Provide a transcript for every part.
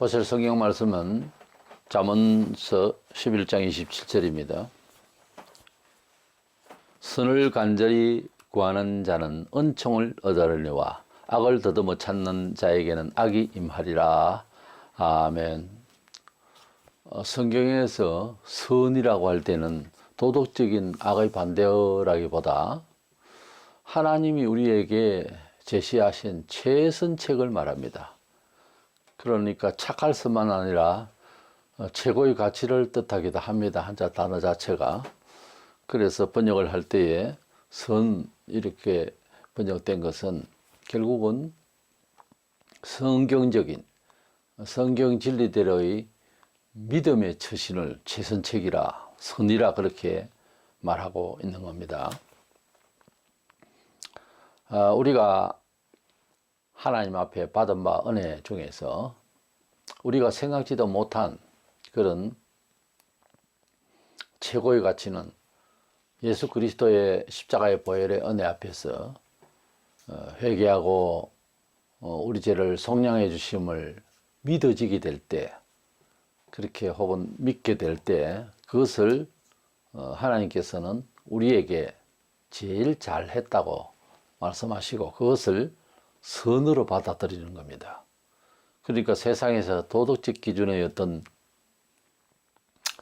보실 성경 말씀은 잠언서 11장 27절입니다. 선을 간절히 구하는 자는 은총을 얻으려니와 악을 더듬어 찾는 자에게는 악이 임하리라. 아멘. 성경에서 선이라고 할 때는 도덕적인 악의 반대라기보다 하나님이 우리에게 제시하신 최선책을 말합니다. 그러니까 착할 수만 아니라 최고의 가치를 뜻하기도 합니다. 한자 단어 자체가. 그래서 번역을 할 때에 선 이렇게 번역된 것은 결국은 성경적인 성경 진리대로의 믿음의 처신을 최선책이라 선이라 그렇게 말하고 있는 겁니다. 우리가 하나님 앞에 받은 바 은혜 중에서 우리가 생각지도 못한 그런 최고의 가치는 예수 그리스도의 십자가의 보혈의 은혜 앞에서 회개하고 우리 죄를 속량해 주심을 믿어지게 될 때, 그렇게 혹은 믿게 될 때 그것을 하나님께서는 우리에게 제일 잘했다고 말씀하시고 그것을 선으로 받아들이는 겁니다. 그러니까 세상에서 도덕적 기준의 어떤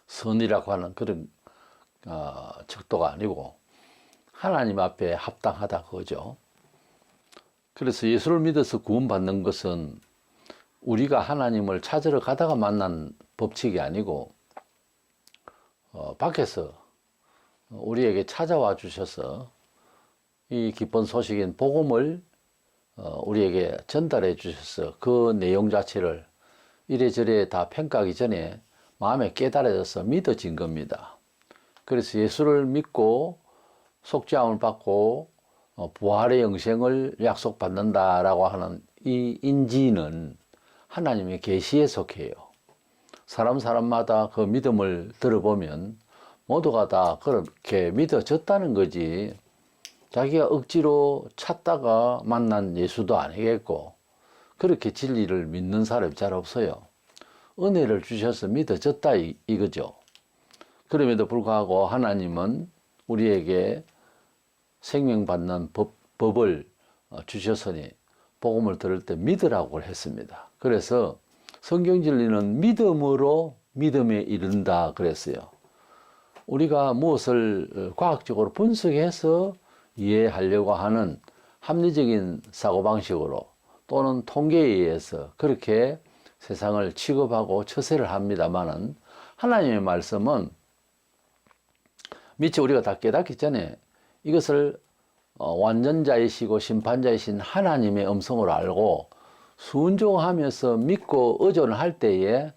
선이라고 하는 그런 척도가 아니고 하나님 앞에 합당하다 그거죠. 그래서 예수를 믿어서 구원받는 것은 우리가 하나님을 찾으러 가다가 만난 법칙이 아니고 밖에서 우리에게 찾아와 주셔서 이 기쁜 소식인 복음을 우리에게 전달해 주셔서 그 내용 자체를 이래저래 다 평가하기 전에 마음에 깨달아져서 믿어진 겁니다. 그래서 예수를 믿고 속죄함을 받고 부활의 영생을 약속받는다라고 하는 이 인지는 하나님의 계시에 속해요. 사람마다 그 믿음을 들어보면 모두가 다 그렇게 믿어졌다는 거지 자기가 억지로 찾다가 만난 예수도 아니겠고 그렇게 진리를 믿는 사람이 잘 없어요. 은혜를 주셔서 믿어졌다 이거죠. 그럼에도 불구하고 하나님은 우리에게 생명받는 법을 주셨으니 복음을 들을 때 믿으라고 했습니다. 그래서 성경 진리는 믿음으로 믿음에 이른다 그랬어요. 우리가 무엇을 과학적으로 분석해서 이해하려고 하는 합리적인 사고방식으로 또는 통계에 의해서 그렇게 세상을 취급하고 처세를 합니다마는 하나님의 말씀은 미처 우리가 다 깨닫기 전에 이것을 완전자이시고 심판자이신 하나님의 음성으로 알고 순종하면서 믿고 의존할 때에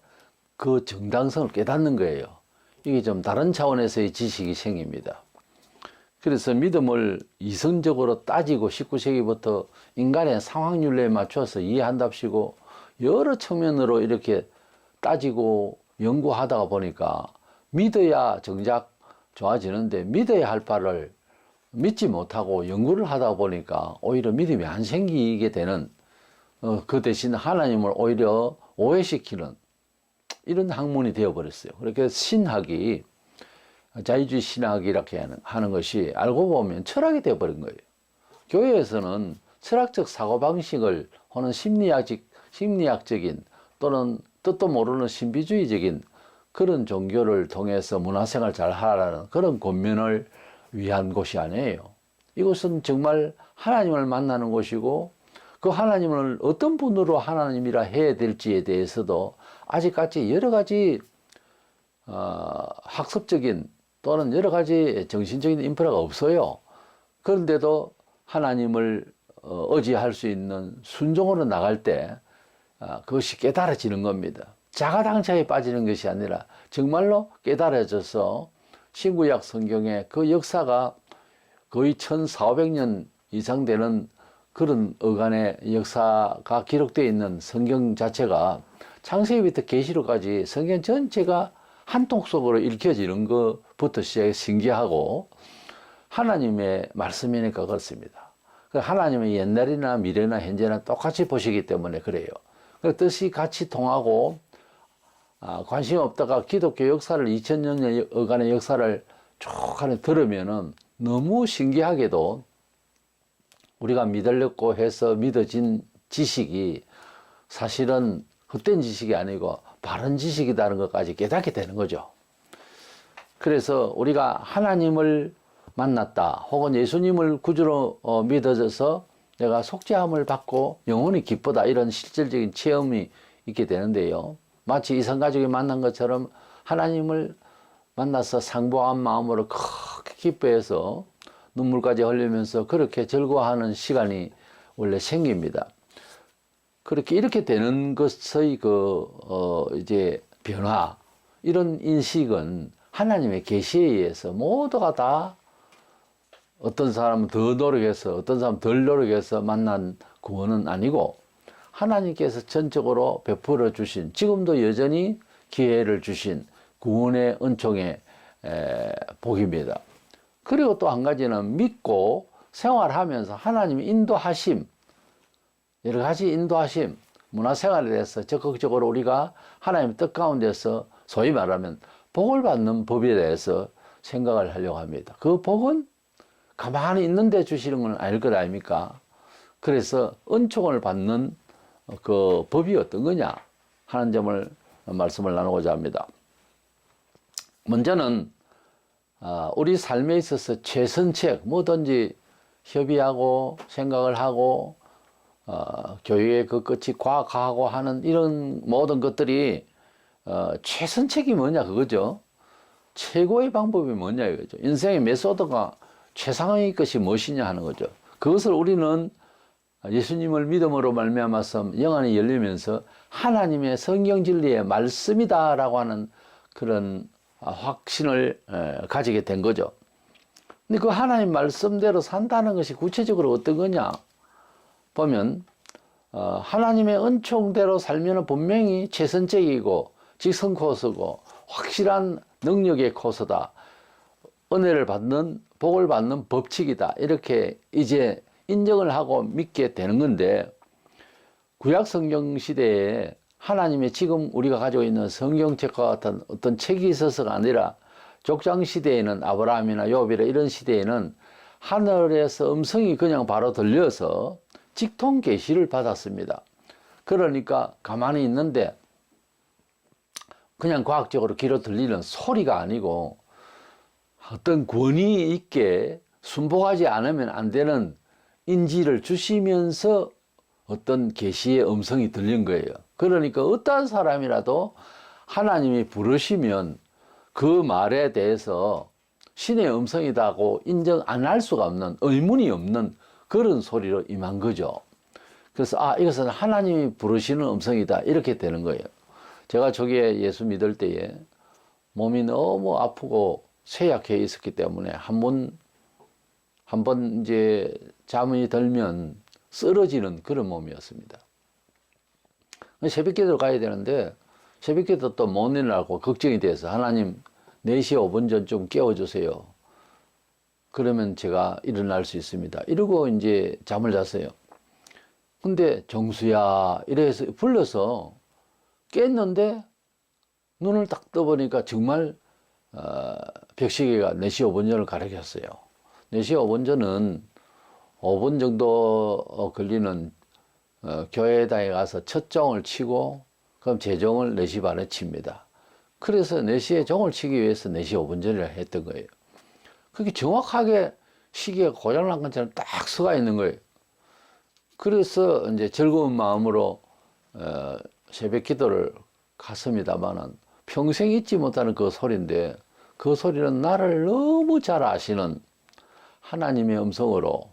그 정당성을 깨닫는 거예요. 이게 좀 다른 차원에서의 지식이 생깁니다. 그래서 믿음을 이성적으로 따지고 19세기부터 인간의 상황윤리에 맞춰서 이해한답시고 여러 측면으로 이렇게 따지고 연구하다가 보니까 믿어야 정작 좋아지는데 믿어야 할 바를 믿지 못하고 연구를 하다 보니까 오히려 믿음이 안 생기게 되는 그 대신 하나님을 오히려 오해시키는 이런 학문이 되어버렸어요. 그렇게 신학이 자유주의 신학이 이렇게 하는 것이 알고 보면 철학이 되어버린 거예요. 교회에서는 철학적 사고방식을 혹은 심리학적인 또는 뜻도 모르는 신비주의적인 그런 종교를 통해서 문화생활 잘 하라는 그런 권면을 위한 곳이 아니에요. 이것은 정말 하나님을 만나는 곳이고 그 하나님을 어떤 분으로 하나님이라 해야 될지에 대해서도 아직까지 여러 가지 학습적인 또는 여러 가지 정신적인 인프라가 없어요. 그런데도 하나님을 의지할 수 있는 순종으로 나갈 때 그것이 깨달아지는 겁니다. 자가당착에 빠지는 것이 아니라 정말로 깨달아져서 신구약 성경의 그 역사가 거의 1400~1500년 이상 되는 그런 어간의 역사가 기록되어 있는 성경 자체가 창세기부터 계시록까지 성경 전체가 한 통 속으로 읽혀지는 것부터 시작해 신기하고 하나님의 말씀이니까 그렇습니다. 하나님은 옛날이나 미래나 현재나 똑같이 보시기 때문에 그래요. 그 뜻이 같이 통하고 관심이 없다가 기독교 역사를 2000년여간의 역사를 쭉 하는 들으면은 너무 신기하게도 우리가 믿으려고 해서 믿어진 지식이 사실은 헛된 지식이 아니고 바른 지식이라는 것까지 깨닫게 되는 거죠. 그래서 우리가 하나님을 만났다 혹은 예수님을 구주로 믿어져서 내가 속죄함을 받고 영혼이 기쁘다 이런 실질적인 체험이 있게 되는데요. 마치 이성가족이 만난 것처럼 하나님을 만나서 상보한 마음으로 크게 기뻐해서 눈물까지 흘리면서 그렇게 즐거워하는 시간이 원래 생깁니다. 그렇게 이렇게 되는 것의 이제 변화, 이런 인식은 하나님의 계시에 의해서 모두가 다 어떤 사람은 더 노력해서 어떤 사람은 덜 노력해서 만난 구원은 아니고 하나님께서 전적으로 베풀어 주신, 지금도 여전히 기회를 주신 구원의 은총의 복입니다. 그리고 또 한 가지는 믿고 생활하면서 하나님의 인도하심, 여러 가지 인도하심, 문화생활에 대해서 적극적으로 우리가 하나님의 뜻 가운데서 소위 말하면 복을 받는 법에 대해서 생각을 하려고 합니다. 그 복은 가만히 있는데 주시는 건 아닐 것 아닙니까? 그래서 은총을 받는 그 법이 어떤 거냐 하는 점을 말씀을 나누고자 합니다. 먼저는 우리 삶에 있어서 최선책, 뭐든지 협의하고 생각을 하고 교육의 그 끝이 과학하고 하는 이런 모든 것들이 최선책이 뭐냐 그거죠. 최고의 방법이 뭐냐 이거죠. 인생의 메소드가 최상의 것이 무엇이냐 하는 거죠. 그것을 우리는 예수님을 믿음으로 말미암아서 영안이 열리면서 하나님의 성경 진리의 말씀이다라고 하는 그런 확신을 가지게 된 거죠. 근데 그 하나님 말씀대로 산다는 것이 구체적으로 어떤 거냐 보면 하나님의 은총대로 살면 분명히 최선책이고 직선 코스고 확실한 능력의 코스다. 은혜를 받는 복을 받는 법칙이다. 이렇게 이제 인정을 하고 믿게 되는 건데 구약 성경 시대에 하나님의 지금 우리가 가지고 있는 성경책과 같은 어떤 책이 있어서가 아니라 족장 시대에는 아브라함이나 욥이나 이런 시대에는 하늘에서 음성이 그냥 바로 들려서 직통 계시를 받았습니다. 그러니까 가만히 있는데 그냥 과학적으로 귀로 들리는 소리가 아니고 어떤 권위 있게 순복하지 않으면 안 되는 인지를 주시면서 어떤 계시의 음성이 들린 거예요. 그러니까 어떠한 사람이라도 하나님이 부르시면 그 말에 대해서 신의 음성이라고 인정 안 할 수가 없는, 의문이 없는 그런 소리로 임한 거죠. 그래서 이것은 하나님이 부르시는 음성이다 이렇게 되는 거예요. 제가 저기에 예수 믿을 때에 몸이 너무 아프고 쇠약해 있었기 때문에 한 번 이제 잠이 들면 쓰러지는 그런 몸이었습니다. 새벽기도 가야 되는데 새벽기도 또 못 일어나고 걱정이 돼서 하나님 4시 5분 전좀 깨워주세요. 그러면 제가 일어날 수 있습니다. 이러고 이제 잠을 잤어요. 근데 정수야 이래서 불러서 깼는데 눈을 딱 떠보니까 정말 벽시계가 4시 5분 전을 가리켰어요. 4시 5분 전은 5분 정도 걸리는 교회당에 가서 첫 종을 치고 그럼 재종을 4시 반에 칩니다. 그래서 4시에 종을 치기 위해서 4시 5분 전이라 했던 거예요. 그게 정확하게 시계가 고장난 것처럼 딱 서가 있는 거예요. 그래서 이제 즐거운 마음으로 새벽 기도를 갔습니다만은 평생 잊지 못하는 그 소리인데 그 소리는 나를 너무 잘 아시는 하나님의 음성으로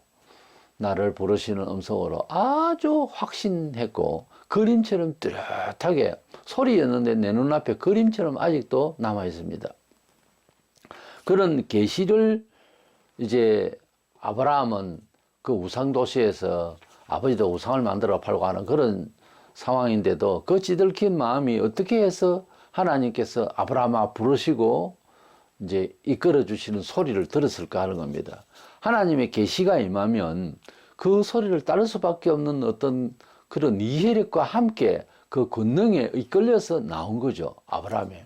나를 부르시는 음성으로 아주 확신했고 그림처럼 뚜렷하게 소리였는데 내 눈앞에 그림처럼 아직도 남아 있습니다. 그런 계시를 이제 아브라함은 그 우상 도시에서 아버지도 우상을 만들어 팔고 하는 그런 상황인데도 그 찌들킨 마음이 어떻게 해서 하나님께서 아브라함아 부르시고 이제 이끌어 주시는 소리를 들었을까 하는 겁니다. 하나님의 계시가 임하면 그 소리를 따를 수밖에 없는 어떤 그런 이해력과 함께 그 권능에 이끌려서 나온 거죠. 아브라함이.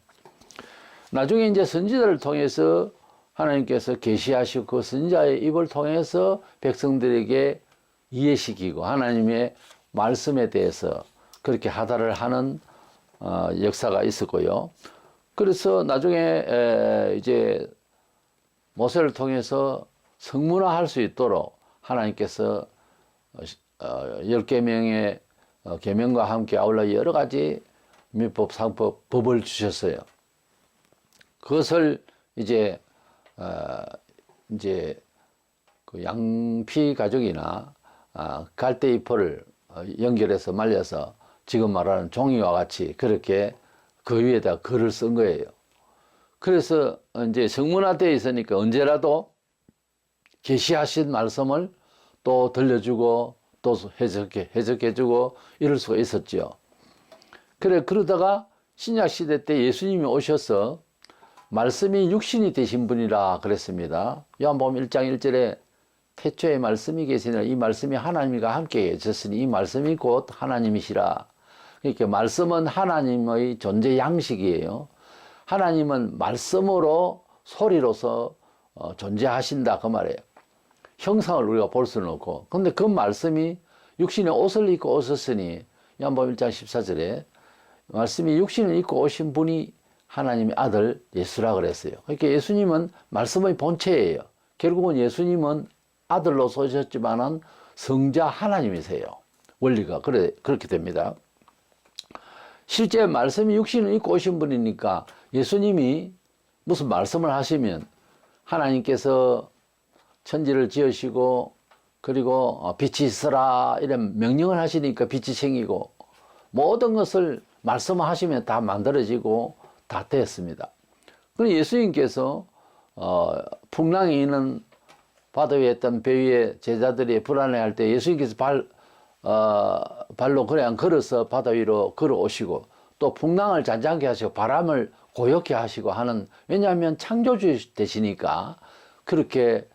나중에 이제 선지자를 통해서 하나님께서 계시하시고 그 선지자의 입을 통해서 백성들에게 이해시키고 하나님의 말씀에 대해서 그렇게 하달을 하는 역사가 있었고요. 그래서 나중에 이제 모세를 통해서 성문화할 수 있도록 하나님께서 10계명의 계명과 함께 아울러 여러 가지 율법, 상법, 법을 주셨어요. 그것을 이제 그 양피 가죽이나 갈대잎을 연결해서 말려서 지금 말하는 종이와 같이 그렇게 그 위에다 글을 쓴 거예요. 그래서 이제 성문화되어 있으니까 언제라도 계시하신 말씀을 또 들려주고 또 해석해주고 이럴 수가 있었죠. 그러다가 신약 시대 때 예수님이 오셔서 말씀이 육신이 되신 분이라 그랬습니다. 요한복음 1장 1절에 태초에 말씀이 계시니라 이 말씀이 하나님과 함께 계셨으니 이 말씀이 곧 하나님이시라. 그러니까 말씀은 하나님의 존재 양식이에요. 하나님은 말씀으로 소리로서 존재하신다 그 말이에요. 형상을 우리가 볼 수는 없고 근데 그 말씀이 육신의 옷을 입고 오셨으니 요한복음 1장 14절에 말씀이 육신을 입고 오신 분이 하나님의 아들 예수라 그랬어요. 그러니까 예수님은 말씀의 본체예요. 결국은 예수님은 아들로서 오셨지만은 성자 하나님이세요. 원리가 그렇게 됩니다. 실제 말씀이 육신을 입고 오신 분이니까 예수님이 무슨 말씀을 하시면 하나님께서 천지를 지으시고 그리고 빛이 있으라 이런 명령을 하시니까 빛이 생기고 모든 것을 말씀하시면 다 만들어지고 다 되었습니다. 그럼 예수님께서 풍랑이 있는 바다 위에 있던 배 위에 제자들이 불안해할 때 예수님께서 발로 그냥 걸어서 바다 위로 걸어오시고 또 풍랑을 잔잔하게 하시고 바람을 고요케 하시고 하는 왜냐하면 창조주 되시니까 그렇게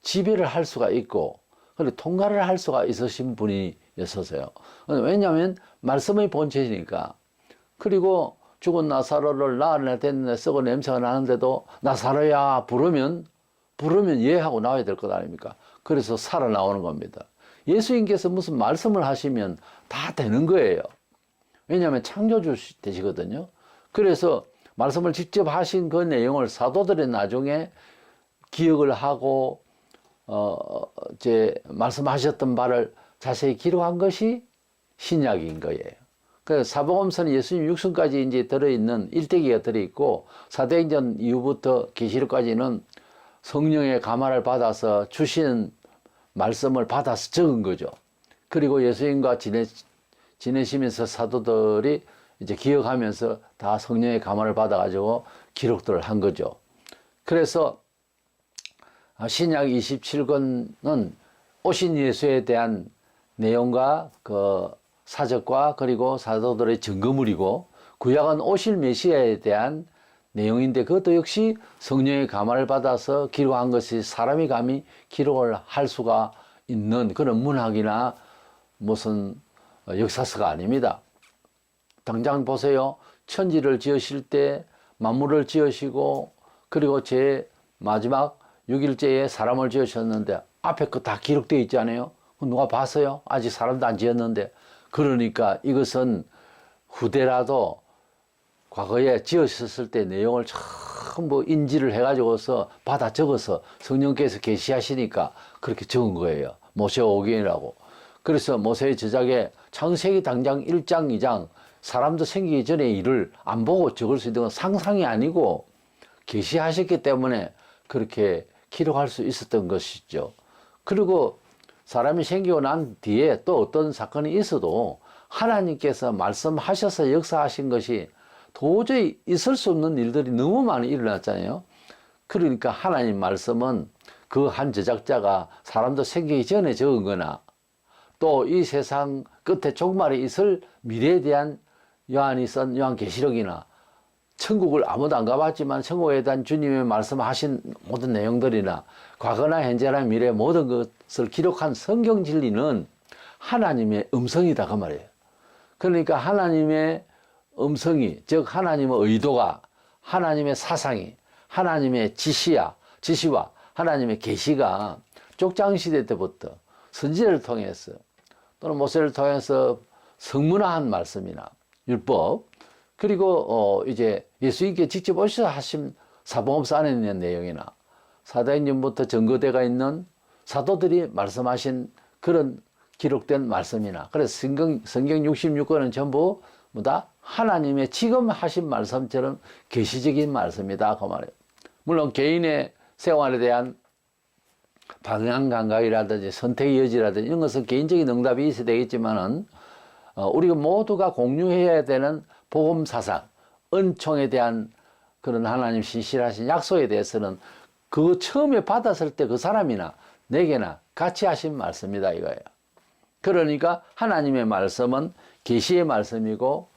지배를 할 수가 있고 그리고 통과를 할 수가 있으신 분이었어요. 왜냐하면 말씀의 본체이니까. 그리고 죽은 나사로를 나흘이나 됐는데 썩은 냄새가 나는데도 나사로야 부르면 예 하고 나와야 될 것 아닙니까? 그래서 살아나오는 겁니다. 예수님께서 무슨 말씀을 하시면 다 되는 거예요. 왜냐하면 창조주 되시거든요. 그래서 말씀을 직접 하신 그 내용을 사도들이 나중에 기억을 하고 이제 말씀하셨던 바를 자세히 기록한 것이 신약인 거예요. 그래서 사복음서는 예수님 육성까지 이제 들어있는 일대기가 들어있고 사도행전 이후부터 계시록까지는 성령의 감화를 받아서 주시는 말씀을 받아서 적은 거죠. 그리고 예수님과 지내시면서 사도들이 이제 기억하면서 다 성령의 감화를 받아가지고 기록들을 한 거죠. 그래서 신약 27권은 오신 예수에 대한 내용과 그 사적과 그리고 사도들의 증거물이고 구약은 오실 메시아에 대한 내용인데 그것도 역시 성령의 감화를 받아서 기록한 것이 사람이 감히 기록을 할 수가 있는 그런 문학이나 무슨 역사서가 아닙니다. 당장 보세요. 천지를 지으실 때 만물을 지으시고 그리고 제 마지막 6일째에 사람을 지으셨는데 앞에 거 다 기록되어 있잖아요. 누가 봤어요? 아직 사람도 안 지었는데. 그러니까 이것은 후대라도 과거에 지으셨을 때 내용을 전부 인지를 해가지고서 받아 적어서 성령께서 계시하시니까 그렇게 적은 거예요. 모세오경이라고. 그래서 모세의 저작에 창세기 당장 1장, 2장 사람도 생기기 전에 일을 안 보고 적을 수 있는 건 상상이 아니고 계시하셨기 때문에 그렇게 기록할 수 있었던 것이죠. 그리고 사람이 생기고 난 뒤에 또 어떤 사건이 있어도 하나님께서 말씀하셔서 역사하신 것이 도저히 있을 수 없는 일들이 너무 많이 일어났잖아요. 그러니까 하나님 말씀은 그 한 저작자가 사람도 생기기 전에 적은 거나 또 이 세상 끝에 종말에 있을 미래에 대한 요한이 쓴 요한계시록이나 천국을 아무도 안 가봤지만 천국에 대한 주님의 말씀하신 모든 내용들이나 과거나 현재나 미래 모든 것을 기록한 성경 진리는 하나님의 음성이다 그 말이에요. 그러니까 하나님의 음성이, 즉 하나님의 의도가, 하나님의 사상이, 하나님의 지시와 하나님의 계시가 족장시대 때부터 선지자를 통해서 또는 모세를 통해서 성문화한 말씀이나 율법, 그리고 이제 예수님께 직접 오셔서 하신 사복음서 안에 있는 내용이나 사도행전부터 전거되가 있는 사도들이 말씀하신 그런 기록된 말씀이나, 그래서 성경 66권은 전부 다 하나님의 지금 하신 말씀처럼 계시적인 말씀이다 그 말이에요. 물론 개인의 생활에 대한 방향 감각이라든지 선택의 여지라든지 이런 것은 개인적인 응답이 있어야 되겠지만은 우리가 모두가 공유해야 되는 복음 사상, 은총에 대한 그런 하나님 신실하신 약속에 대해서는 그 처음에 받았을 때 그 사람이나 내게나 같이 하신 말씀이다 이거예요. 그러니까 하나님의 말씀은 계시의 말씀이고,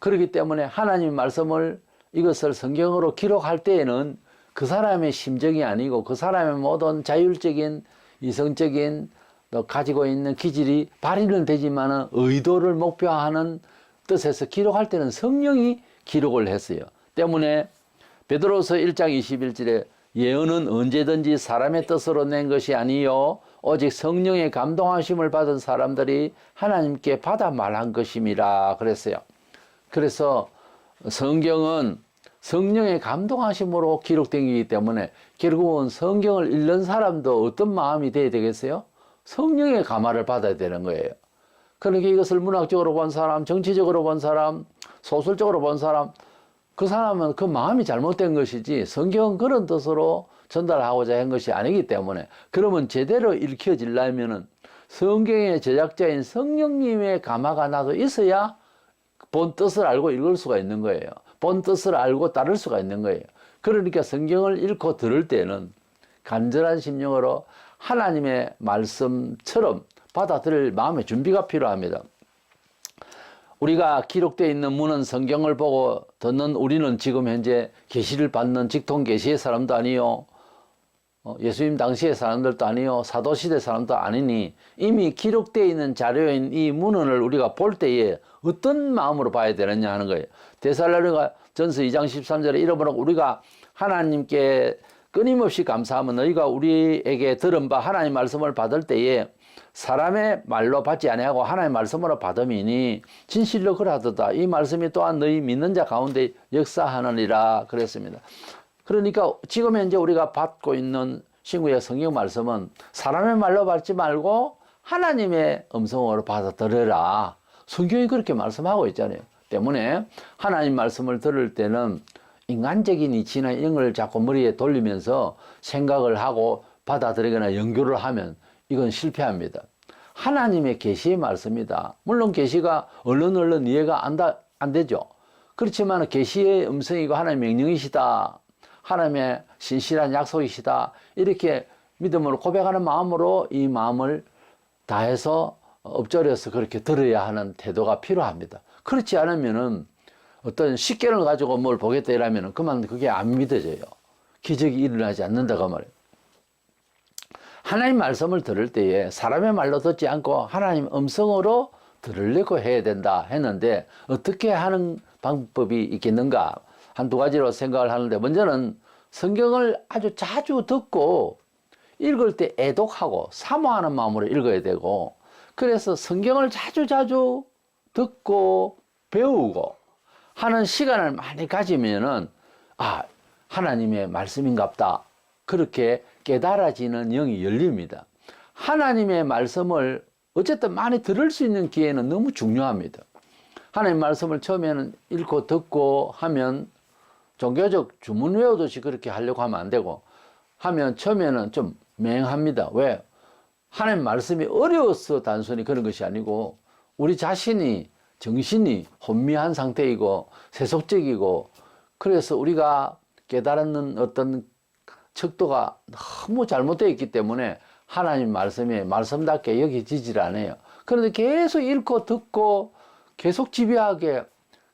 그렇기 때문에 하나님의 말씀을 이것을 성경으로 기록할 때에는 그 사람의 심정이 아니고 그 사람의 모든 자율적인 이성적인 또 가지고 있는 기질이 발휘는 되지만 의도를 목표하는 뜻에서 기록할 때는 성령이 기록을 했어요. 때문에 베드로서 1장 21절에 예언은 언제든지 사람의 뜻으로 낸 것이 아니요 오직 성령의 감동하심을 받은 사람들이 하나님께 받아 말한 것임이라 그랬어요. 그래서 성경은 성령의 감동하심으로 기록된 것이기 때문에 결국은 성경을 읽는 사람도 어떤 마음이 돼야 되겠어요? 성령의 감화를 받아야 되는 거예요. 그러니까 이것을 문학적으로 본 사람, 정치적으로 본 사람, 소설적으로 본 사람, 그 사람은 그 마음이 잘못된 것이지 성경은 그런 뜻으로 전달하고자 한 것이 아니기 때문에, 그러면 제대로 읽혀지려면은 성경의 제작자인 성령님의 감화가 나도 있어야 본 뜻을 알고 읽을 수가 있는 거예요. 본 뜻을 알고 따를 수가 있는 거예요. 그러니까 성경을 읽고 들을 때는 간절한 심령으로 하나님의 말씀처럼 받아들일 마음의 준비가 필요합니다. 우리가 기록되어 있는 문은 성경을 보고 듣는 우리는 지금 현재 계시를 받는 직통 계시의 사람도 아니요, 예수님 당시의 사람들도 아니요, 사도시대 사람도 아니니 이미 기록되어 있는 자료인 이 문헌을 우리가 볼 때에 어떤 마음으로 봐야 되느냐 하는 거예요. 데살로니가 전서 2장 13절에 이러므로 우리가 하나님께 끊임없이 감사하면 너희가 우리에게 들은 바 하나님 말씀을 받을 때에 사람의 말로 받지 아니하고 하나님의 말씀으로 받음이니 진실로 그러하도다. 이 말씀이 또한 너희 믿는 자 가운데 역사하느니라 그랬습니다. 그러니까 지금 현재 우리가 받고 있는 신구약 성경 말씀은 사람의 말로 받지 말고 하나님의 음성으로 받아들여라. 성경이 그렇게 말씀하고 있잖아요. 때문에 하나님 말씀을 들을 때는 인간적인 이치나 이런 걸 자꾸 머리에 돌리면서 생각을 하고 받아들이거나 연구를 하면 이건 실패합니다. 하나님의 계시의 말씀이다. 물론 계시가 얼른 이해가 안 되죠. 그렇지만 계시의 음성이고 하나님의 명령이시다, 하나님의 신실한 약속이시다, 이렇게 믿음으로 고백하는 마음으로 이 마음을 다해서 엎드려서 그렇게 들어야 하는 태도가 필요합니다. 그렇지 않으면은 어떤 식견을 가지고 뭘 보겠다 이러면은 그만 그게 안 믿어져요. 기적이 일어나지 않는다고 말이에요. 하나님 말씀을 들을 때에 사람의 말로 듣지 않고 하나님 음성으로 들으려고 해야 된다 했는데 어떻게 하는 방법이 있겠는가? 한두 가지로 생각을 하는데, 먼저는 성경을 아주 자주 듣고 읽을 때 애독하고 사모하는 마음으로 읽어야 되고, 그래서 성경을 자주 듣고 배우고 하는 시간을 많이 가지면은 하나님의 말씀인갑다, 그렇게 깨달아지는 영이 열립니다. 하나님의 말씀을 어쨌든 많이 들을 수 있는 기회는 너무 중요합니다. 하나님 말씀을 처음에는 읽고 듣고 하면 종교적 주문 외우듯이 그렇게 하려고 하면 안 되고, 하면 처음에는 좀 맹합니다. 왜? 하나님 말씀이 어려워서 단순히 그런 것이 아니고 우리 자신이 정신이 혼미한 상태이고 세속적이고, 그래서 우리가 깨달는 어떤 척도가 너무 잘못되어 있기 때문에 하나님 말씀이 말씀답게 여겨지질 않아요. 그런데 계속 읽고 듣고 계속 집요하게,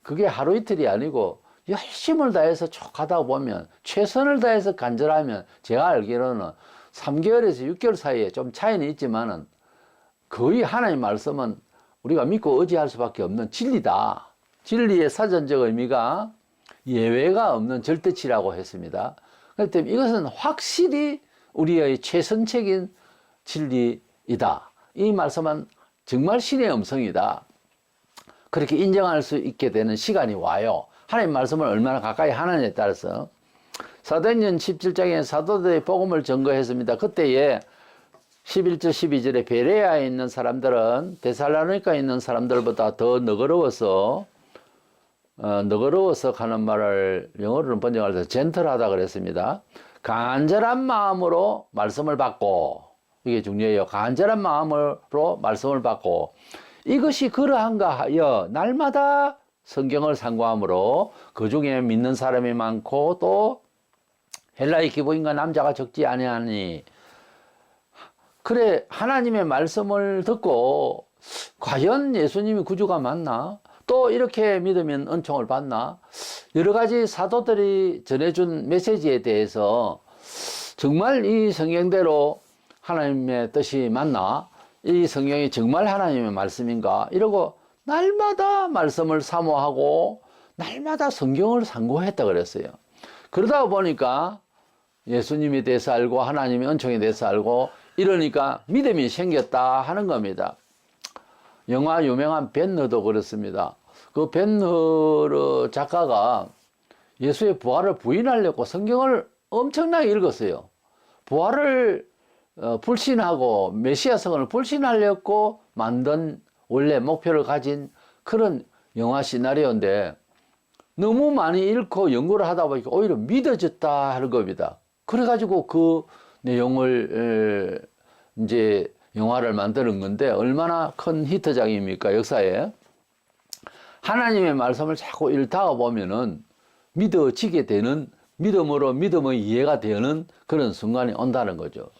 그게 하루 이틀이 아니고 열심을 다해서 쭉 하다 보면, 최선을 다해서 간절하면, 제가 알기로는 3개월에서 6개월 사이에 좀 차이는 있지만은 거의 하나님 말씀은 우리가 믿고 의지할 수밖에 없는 진리다. 진리의 사전적 의미가 예외가 없는 절대치라고 했습니다. 그렇기 때문에 이것은 확실히 우리의 최선책인 진리이다. 이 말씀은 정말 신의 음성이다. 그렇게 인정할 수 있게 되는 시간이 와요. 하나님 말씀을 얼마나 가까이 하느냐에 따라서. 사도행전 17장에 사도들의 복음을 증거했습니다. 그때에 11절 12절에 베레아에 있는 사람들은 데살로니가에 있는 사람들보다 더 너그러워서 하는 말을 영어로는 번역할 때 젠틀하다 그랬습니다. 간절한 마음으로 말씀을 받고, 이게 중요해요. 간절한 마음으로 말씀을 받고, 이것이 그러한가 하여 날마다 성경을 상고함으로 그 중에 믿는 사람이 많고 또 헬라의 기복인과 남자가 적지 아니하니. 그래, 하나님의 말씀을 듣고 과연 예수님이 구주가 맞나? 또 이렇게 믿으면 은총을 받나? 여러 가지 사도들이 전해준 메시지에 대해서 정말 이 성경대로 하나님의 뜻이 맞나? 이 성경이 정말 하나님의 말씀인가? 이러고 날마다 말씀을 사모하고 날마다 성경을 상고했다 그랬어요. 그러다 보니까 예수님에 대해서 알고 하나님의 은총에 대해서 알고 이러니까 믿음이 생겼다 하는 겁니다. 영화 유명한 벤허도 그렇습니다. 그 벤허 작가가 예수의 부활을 부인하려고 성경을 엄청나게 읽었어요. 부활을 불신하고 메시아성을 불신하려고 만든 원래 목표를 가진 그런 영화 시나리오인데 너무 많이 읽고 연구를 하다 보니까 오히려 믿어졌다 하는 겁니다. 그래가지고 그 내용을 이제 영화를 만드는 건데 얼마나 큰 히트작입니까, 역사에. 하나님의 말씀을 자꾸 읽다가 보면은 믿어지게 되는, 믿음으로 믿음의 이해가 되는 그런 순간이 온다는 거죠.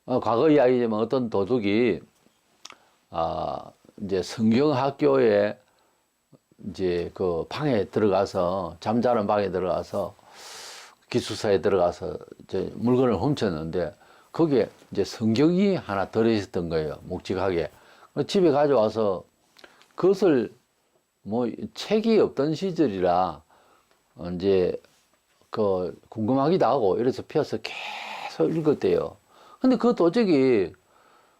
과거 이야기지만 어떤 도둑이 이제 성경학교에 이제 그 방에 들어가서, 잠자는 방에 들어가서 기숙사에 들어가서 이제 물건을 훔쳤는데 거기에 이제 성경이 하나 들어있었던 거예요. 묵직하게. 집에 가져와서 그것을 뭐 책이 없던 시절이라 이제 그 궁금하기도 하고 이래서 펴서 계속 읽었대요. 근데 그 도적이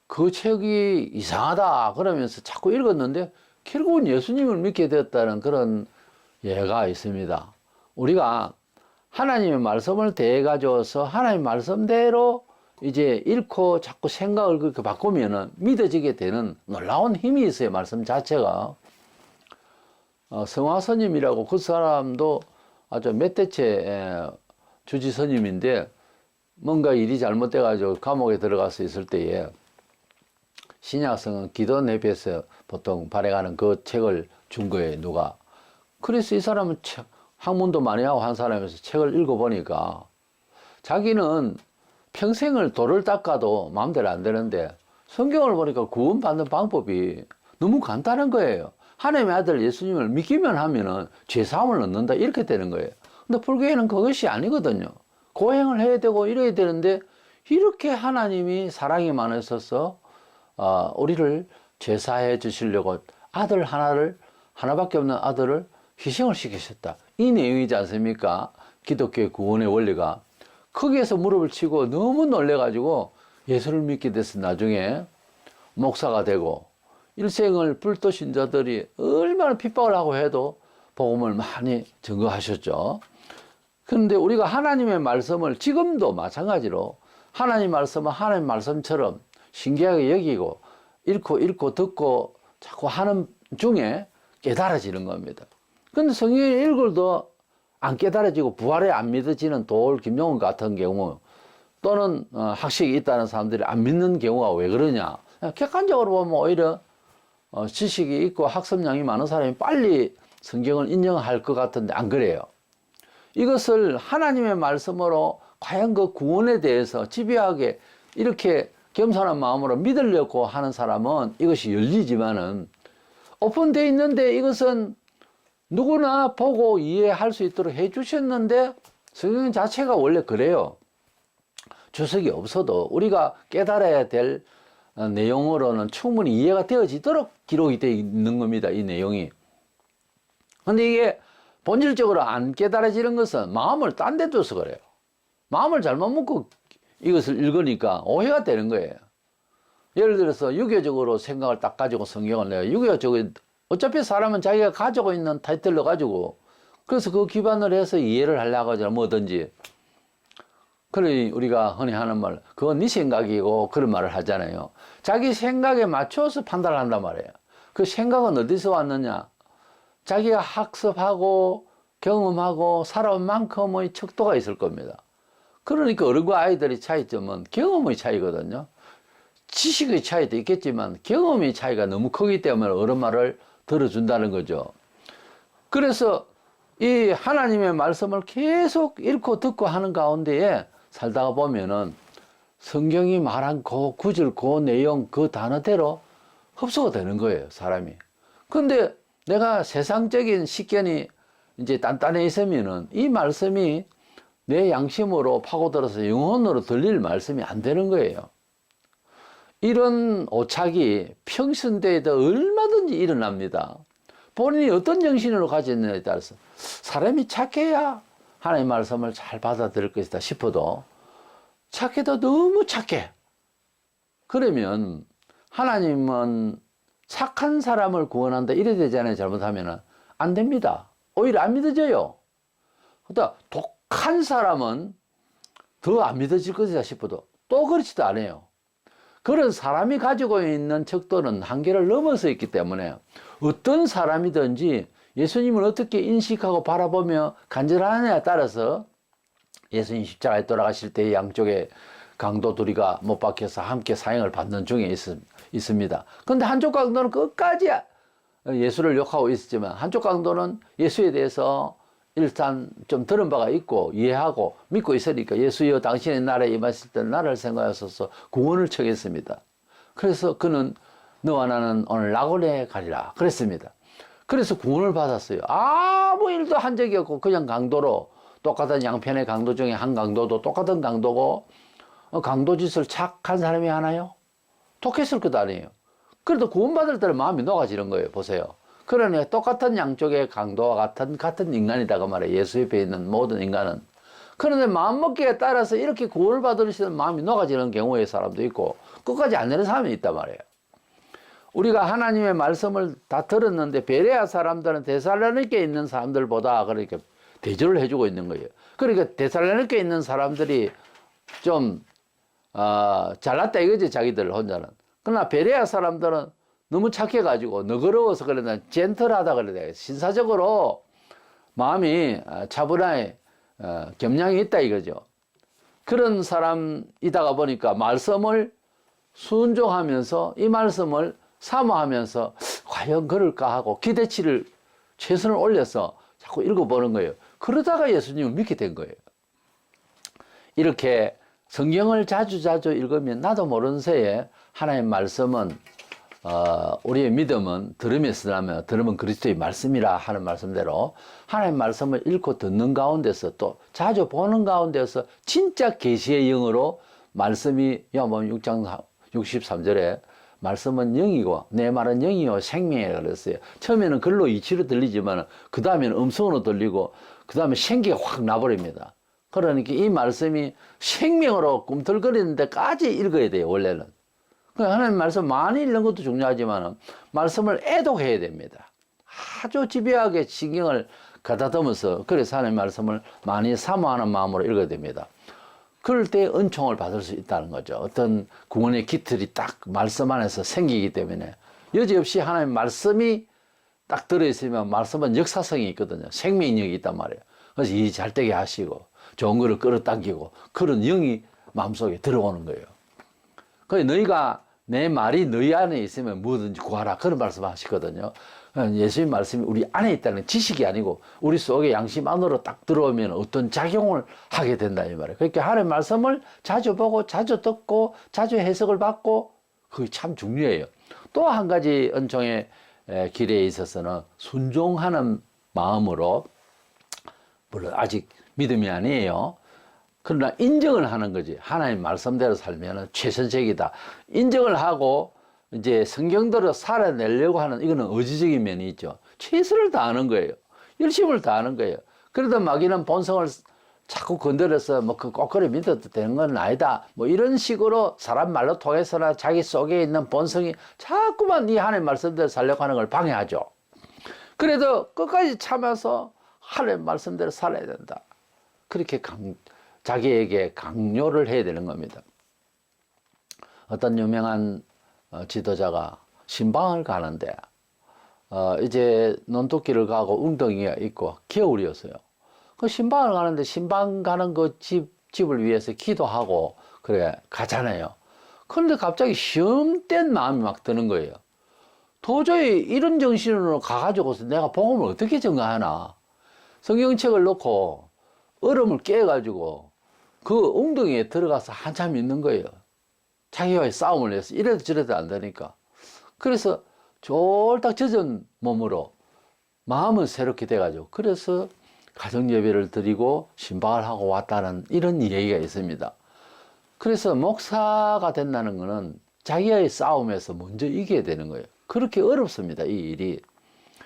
그 책이 이상하다 그러면서 자꾸 읽었는데 결국은 예수님을 믿게 되었다는 그런 예가 있습니다. 우리가 하나님의 말씀을 대해 가져서 하나님의 말씀대로 이제 읽고 자꾸 생각을 그렇게 바꾸면은 믿어지게 되는 놀라운 힘이 있어요, 말씀 자체가. 성화 스님이라고 그 사람도 아주 몇 대째 주지 스님인데 뭔가 일이 잘못돼 가지고 감옥에 들어가서 있을 때에 신약성은 기도 내비에서 보통 발행하는 그 책을 준 거예요, 누가. 그래서 이 사람은 학문도 많이 하고 한 사람에서 책을 읽어보니까 자기는 평생을 돌을 닦아도 마음대로 안 되는데 성경을 보니까 구원받는 방법이 너무 간단한 거예요. 하나님의 아들 예수님을 믿기만 하면은 죄사함을 얻는다 이렇게 되는 거예요. 근데 불교에는 그것이 아니거든요. 고행을 해야 되고 이래야 되는데 이렇게 하나님이 사랑이 많으셔서 우리를 죄사해 주시려고 아들 하나밖에 없는 아들을 희생을 시키셨다. 이 내용이지 않습니까? 기독교의 구원의 원리가. 거기에서 무릎을 치고 너무 놀래가지고 예수를 믿게 돼서 나중에 목사가 되고 일생을 불도신 자들이 얼마나 핍박을 하고 해도 복음을 많이 증거하셨죠. 그런데 우리가 하나님의 말씀을 지금도 마찬가지로 하나님 말씀은 하나님 말씀처럼 신기하게 여기고 읽고 듣고 자꾸 하는 중에 깨달아지는 겁니다. 근데 성경을 읽어도 안 깨달아지고 부활에 안 믿어지는 돌 김용훈 같은 경우 또는 학식이 있다는 사람들이 안 믿는 경우가 왜 그러냐. 객관적으로 보면 오히려 지식이 있고 학습량이 많은 사람이 빨리 성경을 인정할 것 같은데 안 그래요. 이것을 하나님의 말씀으로 과연 그 구원에 대해서 집요하게 이렇게 겸손한 마음으로 믿으려고 하는 사람은 이것이 열리지만은 오픈되어 있는데 이것은 누구나 보고 이해할 수 있도록 해 주셨는데 성경 자체가 원래 그래요. 주석이 없어도 우리가 깨달아야 될 내용으로는 충분히 이해가 되어지도록 기록이 되어 있는 겁니다. 이 내용이. 근데 이게 본질적으로 안 깨달아지는 것은 마음을 딴 데 둬서 그래요. 마음을 잘못 먹고 이것을 읽으니까 오해가 되는 거예요. 예를 들어서 유교적으로 생각을 딱 가지고 성경을 내가 유교적으로 어차피 사람은 자기가 가지고 있는 타이틀로 가지고 그래서 그 기반을 해서 이해를 하려고 하잖아. 뭐든지. 그러니 우리가 흔히 하는 말, 그건 네 생각이고 그런 말을 하잖아요. 자기 생각에 맞춰서 판단을 한단 말이에요. 그 생각은 어디서 왔느냐? 자기가 학습하고 경험하고 살아온 만큼의 척도가 있을 겁니다. 그러니까 어른과 아이들의 차이점은 경험의 차이거든요. 지식의 차이도 있겠지만 경험의 차이가 너무 크기 때문에 어른 말을 들어준다는 거죠. 그래서 이 하나님의 말씀을 계속 읽고 듣고 하는 가운데에 살다가 보면은 성경이 말한 그 구절, 그 내용, 그 단어대로 흡수가 되는 거예요, 사람이. 근데 내가 세상적인 식견이 이제 단단해 있으면은 이 말씀이 내 양심으로 파고들어서 영혼으로 들릴 말씀이 안 되는 거예요. 이런 오착이 평신도에도 얼마든지 일어납니다. 본인이 어떤 정신으로 가졌느냐에 따라서 사람이 착해야 하나님의 말씀을 잘 받아들일 것이다 싶어도 착해도 너무 착해. 그러면 하나님은 착한 사람을 구원한다 이래 되잖아요. 잘못하면 안 됩니다. 오히려 안 믿어져요. 그러다 독한 사람은 더 안 믿어질 것이다 싶어도 또 그렇지도 않아요. 그런 사람이 가지고 있는 척도는 한계를 넘어서 있기 때문에 어떤 사람이든지 예수님을 어떻게 인식하고 바라보며 간절하느냐에 따라서 예수님 십자가에 돌아가실 때 양쪽에 강도 둘이가 못 박혀서 함께 사형을 받는 중에 있습니다. 그런데 한쪽 강도는 끝까지 예수를 욕하고 있었지만 한쪽 강도는 예수에 대해서 일단 좀 들은 바가 있고 이해하고 믿고 있으니까 예수여 당신의 나라에 임하실 때 나를 생각하셔서 구원을 청했습니다. 그래서 그는 너와 나는 오늘 낙원에 가리라 그랬습니다. 그래서 구원을 받았어요. 아무 일도 한 적이 없고 그냥 강도로 똑같은 양편의 강도 중에 한 강도도 똑같은 강도고 강도 짓을 착한 사람이 하나요? 독했을 것도 아니에요. 그래도 구원받을 때는 마음이 녹아지는 거예요. 보세요. 그러니 똑같은 양쪽의 강도와 같은 인간이다 그 말이에요. 예수 옆에 있는 모든 인간은. 그런데 마음먹기에 따라서 이렇게 구원을 받으시는 마음이 녹아지는 경우의 사람도 있고 끝까지 안 되는 사람이 있단 말이에요. 우리가 하나님의 말씀을 다 들었는데 베레아 사람들은 데살로니가에 있는 사람들보다 그렇게 대접을 해주고 있는 거예요. 그러니까 데살로니가에 있는 사람들이 좀 잘났다 이거지 자기들 혼자는. 그러나 베레아 사람들은 너무 착해가지고 너그러워서 그러나 젠틀하다 그래야 신사적으로 마음이 차분하게 겸양이 있다 이거죠. 그런 사람이다가 보니까 말씀을 순종하면서 이 말씀을 사모하면서 과연 그럴까 하고 기대치를 최선을 올려서 자꾸 읽어보는 거예요. 그러다가 예수님을 믿게 된 거예요. 이렇게 성경을 자주 읽으면 나도 모르는 새에 하나님의 말씀은 우리의 믿음은 들음에서 나면 들음은 그리스도의 말씀이라 하는 말씀대로 하나님의 말씀을 읽고 듣는 가운데서 또 자주 보는 가운데서 진짜 계시의 영으로 말씀이 요한복음 6장 63절에 말씀은 영이고 내 말은 영이요 생명이라 그랬어요. 처음에는 글로 이치로 들리지만 그 다음에는 음성으로 들리고 그 다음에 생기가 확 나버립니다. 그러니까 이 말씀이 생명으로 꿈틀거리는 데까지 읽어야 돼요. 원래는. 하나님 말씀 많이 읽는 것도 중요하지만 말씀을 애독해야 됩니다. 아주 집요하게 신경을 가다듬어서 그래서 하나님 말씀을 많이 사모하는 마음으로 읽어야 됩니다. 그럴 때 은총을 받을 수 있다는 거죠. 어떤 구원의 깃털이 딱 말씀 안에서 생기기 때문에 여지없이 하나님 말씀이 딱 들어있으면 말씀은 역사성이 있거든요. 생명력이 있단 말이에요. 그래서 이 잘되게 하시고 좋은 거를 끌어당기고 그런 영이 마음속에 들어오는 거예요. 그래서 너희가 내 말이 너희 안에 있으면 뭐든지 구하라 그런 말씀 하시거든요. 예수님 말씀이 우리 안에 있다는 지식이 아니고 우리 속에 양심 안으로 딱 들어오면 어떤 작용을 하게 된다 이 말이에요. 그러니까 하나님의 말씀을 자주 보고 자주 듣고 자주 해석을 받고 그게 참 중요해요. 또 한 가지 은총의 길에 있어서는 순종하는 마음으로 물론 아직 믿음이 아니에요. 그러나 인정을 하는 거지. 하나님 말씀대로 살면은 최선책이다. 인정을 하고 이제 성경대로 살아내려고 하는 이거는 의지적인 면이 있죠. 최선을 다하는 거예요. 열심을 다하는 거예요. 그러다 마귀는 본성을 자꾸 건드려서 뭐 그 꼬끄리 믿어도 되는 건 아니다. 뭐 이런 식으로 사람 말로 통해서나 자기 속에 있는 본성이 자꾸만 이 하나님 말씀대로 살려고 하는 걸 방해하죠. 그래도 끝까지 참아서 하나님 말씀대로 살아야 된다. 그렇게 자기에게 강요를 해야 되는 겁니다. 어떤 유명한 지도자가 신방을 가는데 이제 논두길을 가고 웅덩이가 있고 겨울이었어요. 그 신방을 가는데 신방 가는 그 집을 위해서 기도하고 그래 가잖아요. 그런데 갑자기 시험된 마음이 막 드는 거예요. 도저히 이런 정신으로 가가지고서 내가 복음을 어떻게 전가하나. 성경책을 놓고 얼음을 깨가지고 그 웅덩이에 들어가서 한참 있는 거예요. 자기와의 싸움을 해서 이래도 저래도 안 되니까. 그래서 쫄딱 젖은 몸으로 마음은 새롭게 돼가지고 그래서 가정예배를 드리고 신방을 하고 왔다는 이런 얘기가 있습니다. 그래서 목사가 된다는 것은 자기와의 싸움에서 먼저 이겨야 되는 거예요. 그렇게 어렵습니다, 이 일이.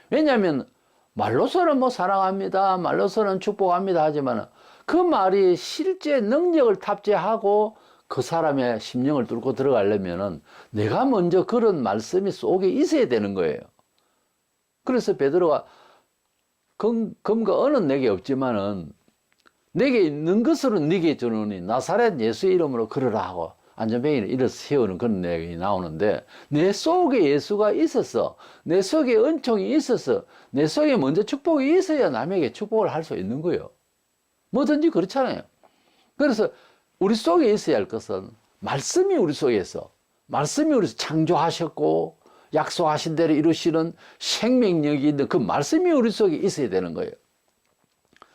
왜냐하면 말로서는 뭐 사랑합니다, 말로서는 축복합니다 하지만 그 말이 실제 능력을 탑재하고 그 사람의 심령을 뚫고 들어가려면은 내가 먼저 그런 말씀이 속에 있어야 되는 거예요. 그래서 베드로가 금과 은은 내게 없지만은 내게 있는 것으로 네게 주노니 나사렛 예수의 이름으로 걸으라 하고 안전뱅이를 일어서 세우는 그런 내용이 나오는데 내 속에 예수가 있어서 내 속에 은총이 있어서 내 속에 먼저 축복이 있어야 남에게 축복을 할 수 있는 거예요. 뭐든지 그렇잖아요. 그래서 우리 속에 있어야 할 것은 말씀이 우리 속에 있어. 말씀이 우리 창조하셨고 약속하신 대로 이루시는 생명력이 있는 그 말씀이 우리 속에 있어야 되는 거예요.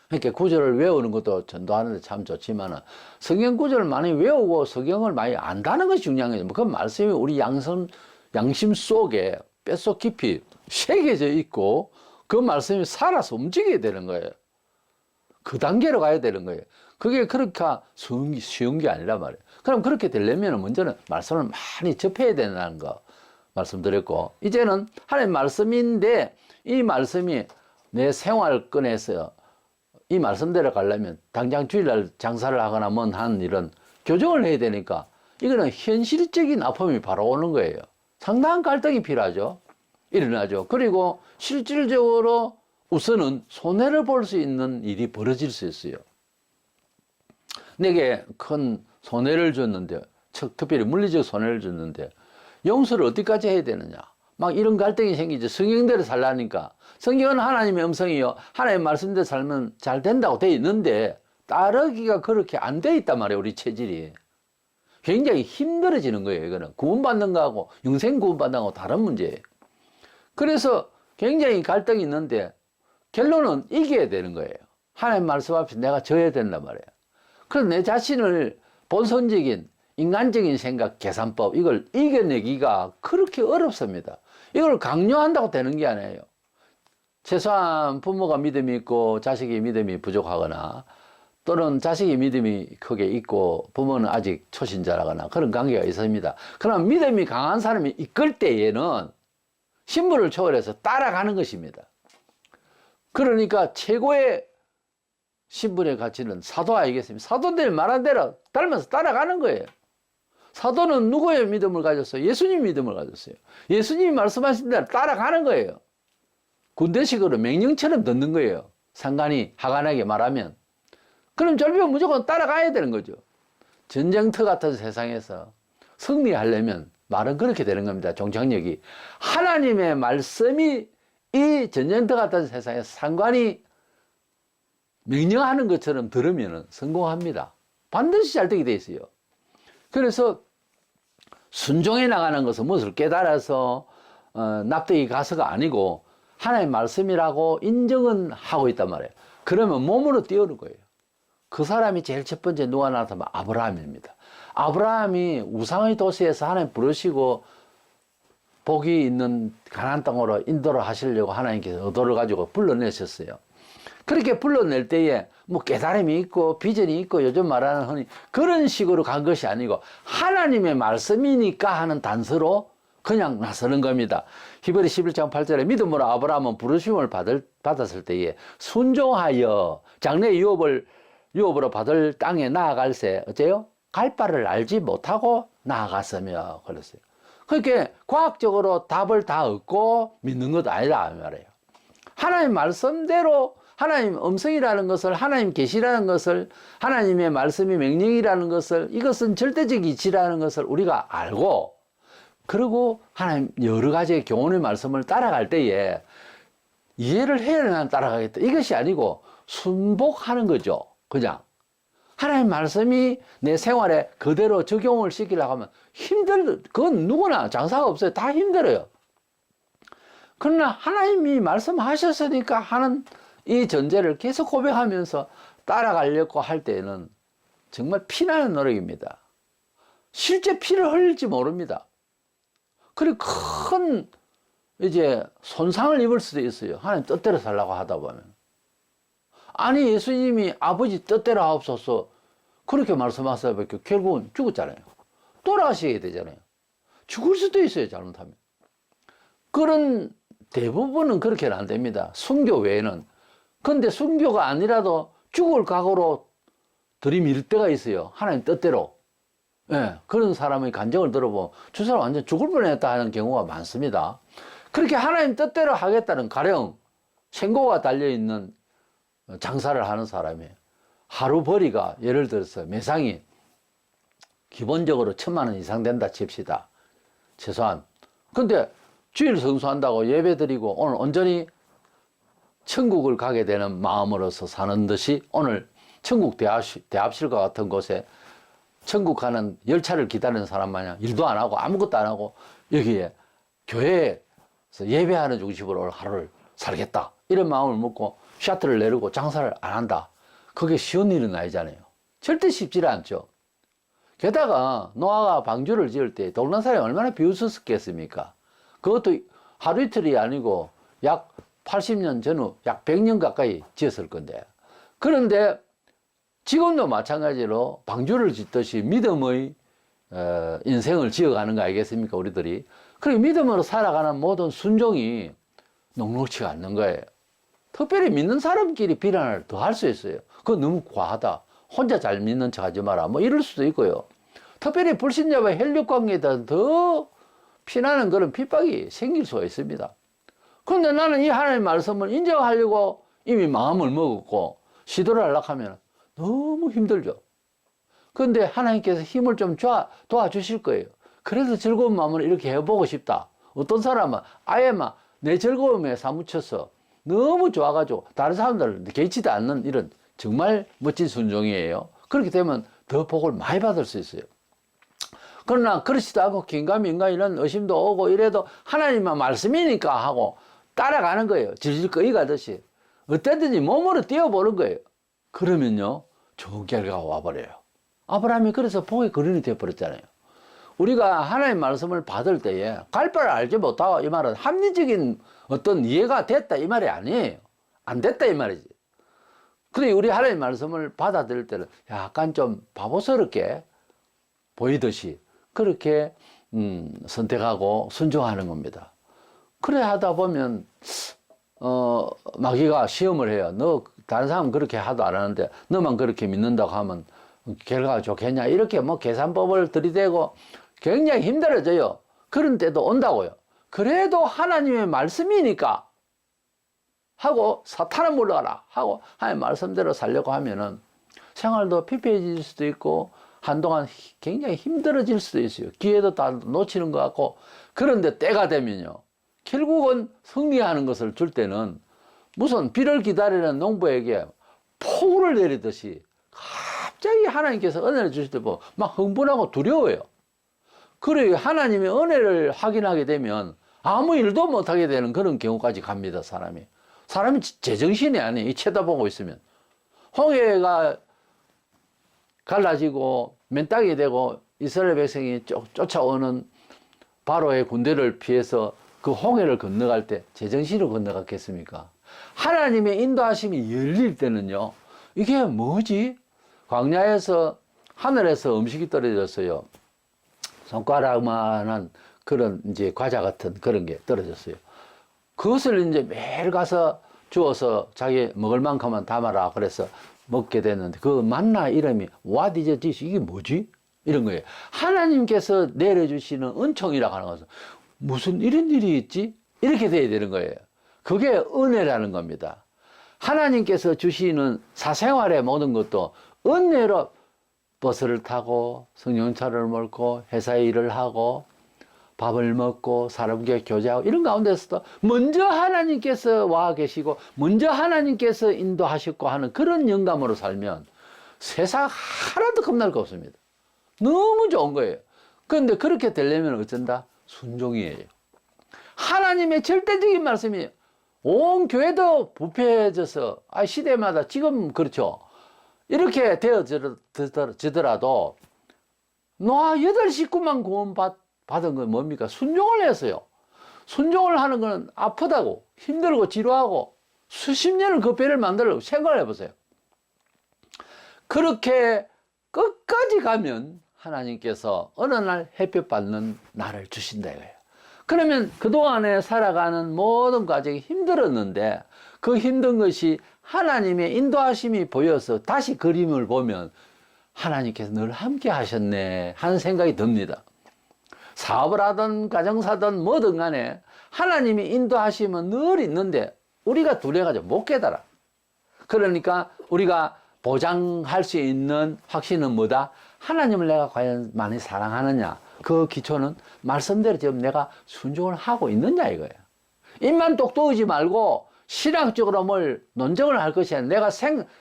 그러니까 구절을 외우는 것도 전도하는데 참 좋지만 성경 구절을 많이 외우고 성경을 많이 안다는 것이 중요한 거죠. 그 말씀이 우리 양심 속에 뼛속 깊이 새겨져 있고 그 말씀이 살아서 움직여야 되는 거예요. 그 단계로 가야 되는 거예요. 그게 그렇게 쉬운 게 아니란 말이에요. 그럼 그렇게 되려면 먼저는 말씀을 많이 접해야 된다는 거 말씀드렸고, 이제는 하나님 말씀인데 이 말씀이 내 생활권에서 이 말씀대로 가려면 당장 주일날 장사를 하거나 뭔 한 일은 교정을 해야 되니까 이거는 현실적인 아픔이 바로 오는 거예요. 상당한 갈등이 필요하죠. 일어나죠. 그리고 실질적으로 우선은 손해를 볼 수 있는 일이 벌어질 수 있어요. 내게 큰 손해를 줬는데, 특별히 물리적 손해를 줬는데 용서를 어디까지 해야 되느냐. 막 이런 갈등이 생기죠. 성경대로 살라니까. 성경은 하나님의 음성이요. 하나님의 말씀대로 살면 잘 된다고 돼 있는데 따르기가 그렇게 안 돼 있단 말이에요. 우리 체질이. 굉장히 힘들어지는 거예요. 이거는 구원받는 거하고 영생 구원받는 거하고 다른 문제예요. 그래서 굉장히 갈등이 있는데 결론은 이겨야 되는 거예요. 하나님 말씀 앞에 내가 져야 된단 말이에요. 그래서 내 자신을 본성적인 인간적인 생각, 계산법 이걸 이겨내기가 그렇게 어렵습니다. 이걸 강요한다고 되는 게 아니에요. 최소한 부모가 믿음이 있고 자식이 믿음이 부족하거나 또는 자식이 믿음이 크게 있고 부모는 아직 초신자라거나 그런 관계가 있습니다. 그럼 믿음이 강한 사람이 이끌 때에는 신분을 초월해서 따라가는 것입니다. 그러니까 최고의 신분의 가치는 사도 아니겠습니까? 사도들이 말한 대로 닮아서 따라가는 거예요. 사도는 누구의 믿음을 가졌어요? 예수님 믿음을 가졌어요. 예수님이 말씀하신 대로 따라가는 거예요. 군대식으로 명령처럼 듣는 거예요. 상관이 하관하게 말하면. 그럼 절벽 무조건 따라가야 되는 거죠. 전쟁터 같은 세상에서 승리하려면 말은 그렇게 되는 겁니다. 종착역이. 하나님의 말씀이 이 전쟁터 같은 세상에서 상관이 명령하는 것처럼 들으면 성공합니다. 반드시 잘 되게 돼 있어요. 그래서 순종해 나가는 것은 무엇을 깨달아서 납득이 가서가 아니고 하나님의 말씀이라고 인정은 하고 있단 말이에요. 그러면 몸으로 띄우는 거예요. 그 사람이 제일 첫 번째 누가 나타나면 아브라함입니다. 아브라함이 우상의 도시에서 하나님 부르시고 복이 있는 가나안 땅으로 인도를 하시려고 하나님께서 의도를 가지고 불러내셨어요. 그렇게 불러낼 때에 뭐 깨달음이 있고 비전이 있고 요즘 말하는 흔히 그런 식으로 간 것이 아니고 하나님의 말씀이니까 하는 단서로 그냥 나서는 겁니다. 히브리 11장 8절에 믿음으로 아브라함은 부르심을 받았을 때에 순종하여 장래 유업으로 받을 땅에 나아갈새 어째요? 갈 바를 알지 못하고 나아갔으며 그랬어요. 그렇게 과학적으로 답을 다 얻고 믿는 것도 아니다 이 말이에요. 하나님 말씀대로 하나님 음성이라는 것을 하나님 계시라는 것을 하나님의 말씀이 명령이라는 것을 이것은 절대적 이치라는 것을 우리가 알고 그리고 하나님 여러 가지의 교훈의 말씀을 따라갈 때에 이해를 해야만 따라가겠다. 이것이 아니고 순복하는 거죠. 그냥 하나님 말씀이 내 생활에 그대로 적용을 시키려고 하면 그건 누구나 장사가 없어요. 다 힘들어요. 그러나 하나님이 말씀하셨으니까 하는 이 전제를 계속 고백하면서 따라가려고 할 때는 정말 피나는 노력입니다. 실제 피를 흘릴지 모릅니다. 그리고 큰 이제 손상을 입을 수도 있어요. 하나님 뜻대로 살라고 하다 보면. 아니 예수님이 아버지 뜻대로 하옵소서 그렇게 말씀하셔서 결국은 죽었잖아요. 돌아가시게 되잖아요. 죽을 수도 있어요. 잘못하면. 그런 대부분은 그렇게는 안 됩니다. 순교 외에는. 근데 순교가 아니라도 죽을 각오로 들이밀 때가 있어요. 하나님 뜻대로. 예, 그런 사람의 간증을 들어보면 저 사람 완전 죽을 뻔했다 하는 경우가 많습니다. 그렇게 하나님 뜻대로 하겠다는 가령 생고가 달려있는 장사를 하는 사람이에요. 하루 벌이가 예를 들어서 매상이 기본적으로 1,000만 원 이상 된다 칩시다. 최소한. 근데 주일 성수한다고 예배 드리고 오늘 온전히 천국을 가게 되는 마음으로서 사는 듯이 오늘 천국 대합실과 같은 곳에 천국 가는 열차를 기다리는 사람 마냥 일도 안 하고 아무것도 안 하고 여기에 교회에서 예배하는 중심으로 오늘 하루를 살겠다. 이런 마음을 먹고 샤트를 내리고 장사를 안 한다. 그게 쉬운 일은 아니잖아요. 절대 쉽지 않죠. 게다가 노아가 방주를 지을 때 동난 사람이 얼마나 비웃었겠습니까? 그것도 하루 이틀이 아니고 약 80년 전후 약 100년 가까이 지었을 건데. 그런데 지금도 마찬가지로 방주를 짓듯이 믿음의 인생을 지어가는 거 아니겠습니까? 우리들이. 그리고 믿음으로 살아가는 모든 순종이 녹록치가 않는 거예요. 특별히 믿는 사람끼리 비난을 더 할 수 있어요. 그거 너무 과하다. 혼자 잘 믿는 척 하지 마라. 뭐 이럴 수도 있고요. 특별히 불신자와의 혈육 관계에 더 피나는 그런 핍박이 생길 수가 있습니다. 그런데 나는 이 하나님의 말씀을 인정하려고 이미 마음을 먹었고 시도를 하려고 하면 너무 힘들죠. 그런데 하나님께서 힘을 좀 도와주실 거예요. 그래서 즐거운 마음으로 이렇게 해보고 싶다. 어떤 사람은 아예 막 내 즐거움에 사무쳐서 너무 좋아가지고 다른 사람들 개의치도 않는 이런 정말 멋진 순종이에요. 그렇게 되면 더 복을 많이 받을 수 있어요. 그러나 그렇지도 않고 긴가민가 이런 의심도 오고 이래도 하나님만 말씀이니까 하고 따라가는 거예요. 질질 끌어가듯이. 어때든지 몸으로 뛰어보는 거예요. 그러면요 좋은 결과가 와버려요. 아브라함이 그래서 복의 근원이 되어버렸잖아요. 우리가 하나님 말씀을 받을 때에 갈 바를 알지 못하고 이 말은 합리적인 어떤 이해가 됐다 이 말이 아니에요. 안 됐다 이 말이지. 근데 우리 하나님 말씀을 받아들일 때는 약간 좀 바보스럽게 보이듯이 그렇게 선택하고 순종하는 겁니다. 그래 하다 보면 마귀가 시험을 해요. 너 다른 사람은 그렇게 하도 안 하는데 너만 그렇게 믿는다고 하면 결과가 좋겠냐 이렇게 뭐 계산법을 들이대고 굉장히 힘들어져요. 그런 때도 온다고요. 그래도 하나님의 말씀이니까 하고 사탄은 물러가라 하고 하나님 말씀대로 살려고 하면은 생활도 피폐해질 수도 있고 한동안 굉장히 힘들어질 수도 있어요. 기회도 다 놓치는 것 같고. 그런데 때가 되면요 결국은 승리하는 것을 줄 때는 무슨 비를 기다리는 농부에게 폭우를 내리듯이 갑자기 하나님께서 은혜를 주실 때 보면 막 흥분하고 두려워요. 그래 하나님의 은혜를 확인하게 되면 아무 일도 못하게 되는 그런 경우까지 갑니다. 사람이 제정신이 아니에요. 쳐다보고 있으면. 홍해가 갈라지고 맨땅이 되고 이스라엘 백성이 쫓아오는 바로의 군대를 피해서 그 홍해를 건너갈 때 제정신으로 건너갔겠습니까? 하나님의 인도하심이 열릴 때는요, 이게 뭐지? 광야에서 하늘에서 음식이 떨어졌어요. 손가락만한 그런 이제 과자 같은 그런 게 떨어졌어요. 그것을 이제 매일 가서 주워서 자기 먹을 만큼만 담아라 그래서 먹게 됐는데, 그 만나 이름이 What is this? 이게 뭐지? 이런 거예요. 하나님께서 내려주시는 은총이라고 하는 것은 무슨 이런 일이 있지? 이렇게 돼야 되는 거예요. 그게 은혜라는 겁니다. 하나님께서 주시는 사생활의 모든 것도 은혜로 버스를 타고 성령차를 몰고 회사에 일을 하고 밥을 먹고 사람과 교제하고 이런 가운데서도 먼저 하나님께서 와 계시고 먼저 하나님께서 인도하셨고 하는 그런 영감으로 살면 세상 하나도 겁날 거 없습니다. 너무 좋은 거예요. 그런데 그렇게 되려면 어쩐다? 순종이에요. 하나님의 절대적인 말씀이 온 교회도 부패해져서 시대마다 지금 그렇죠. 이렇게 되어지더라도 노아 8 식구만 구원 받은 건 뭡니까? 순종을 했어요. 순종을 하는 건 아프다고 힘들고 지루하고 수십 년을 그 배를 만들려고 생각을 해보세요. 그렇게 끝까지 가면 하나님께서 어느 날 햇볕 받는 날을 주신다 이거예요. 그러면 그동안에 살아가는 모든 과정이 힘들었는데 그 힘든 것이 하나님의 인도하심이 보여서 다시 그림을 보면 하나님께서 늘 함께 하셨네 하는 생각이 듭니다. 사업을 하든 가정사든 뭐든 간에 하나님이 인도하시면 늘 있는데 우리가 두려워가지고 못 깨달아. 그러니까 우리가 보장할 수 있는 확신은 뭐다? 하나님을 내가 과연 많이 사랑하느냐? 그 기초는 말씀대로 지금 내가 순종을 하고 있느냐 이거예요. 입만 똑똑하지 말고 신학적으로 뭘 논쟁을 할 것이 아니라 내가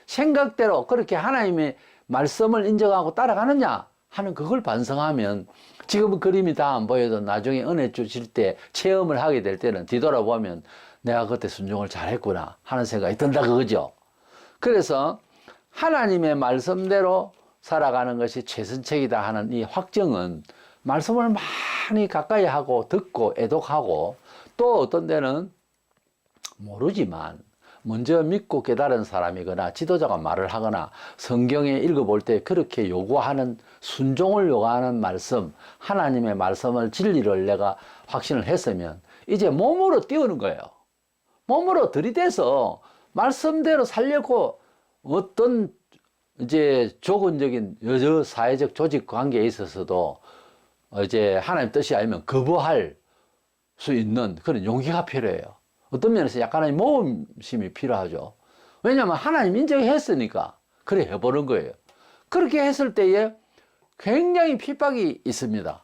생각대로 그렇게 하나님의 말씀을 인정하고 따라가느냐 하는 그걸 반성하면 지금은 그림이 다 안 보여도 나중에 은혜 주실 때 체험을 하게 될 때는 뒤돌아보면 내가 그때 순종을 잘했구나 하는 생각이 든다 그거죠. 그래서 하나님의 말씀대로 살아가는 것이 최선책이다 하는 이 확정은 말씀을 많이 가까이 하고 듣고 애독하고 또 어떤 데는 모르지만 먼저 믿고 깨달은 사람이거나 지도자가 말을 하거나 성경에 읽어볼 때 그렇게 요구하는 순종을 요구하는 말씀, 하나님의 말씀을 진리를 내가 확신을 했으면 이제 몸으로 띄우는 거예요. 몸으로 들이대서 말씀대로 살려고 어떤 이제 조건적인 여러 사회적 조직 관계에 있어서도 이제 하나님 뜻이 아니면 거부할 수 있는 그런 용기가 필요해요. 어떤 면에서 약간의 모험심이 필요하죠. 왜냐하면 하나님 인정했으니까 그래 해보는 거예요. 그렇게 했을 때에 굉장히 핍박이 있습니다.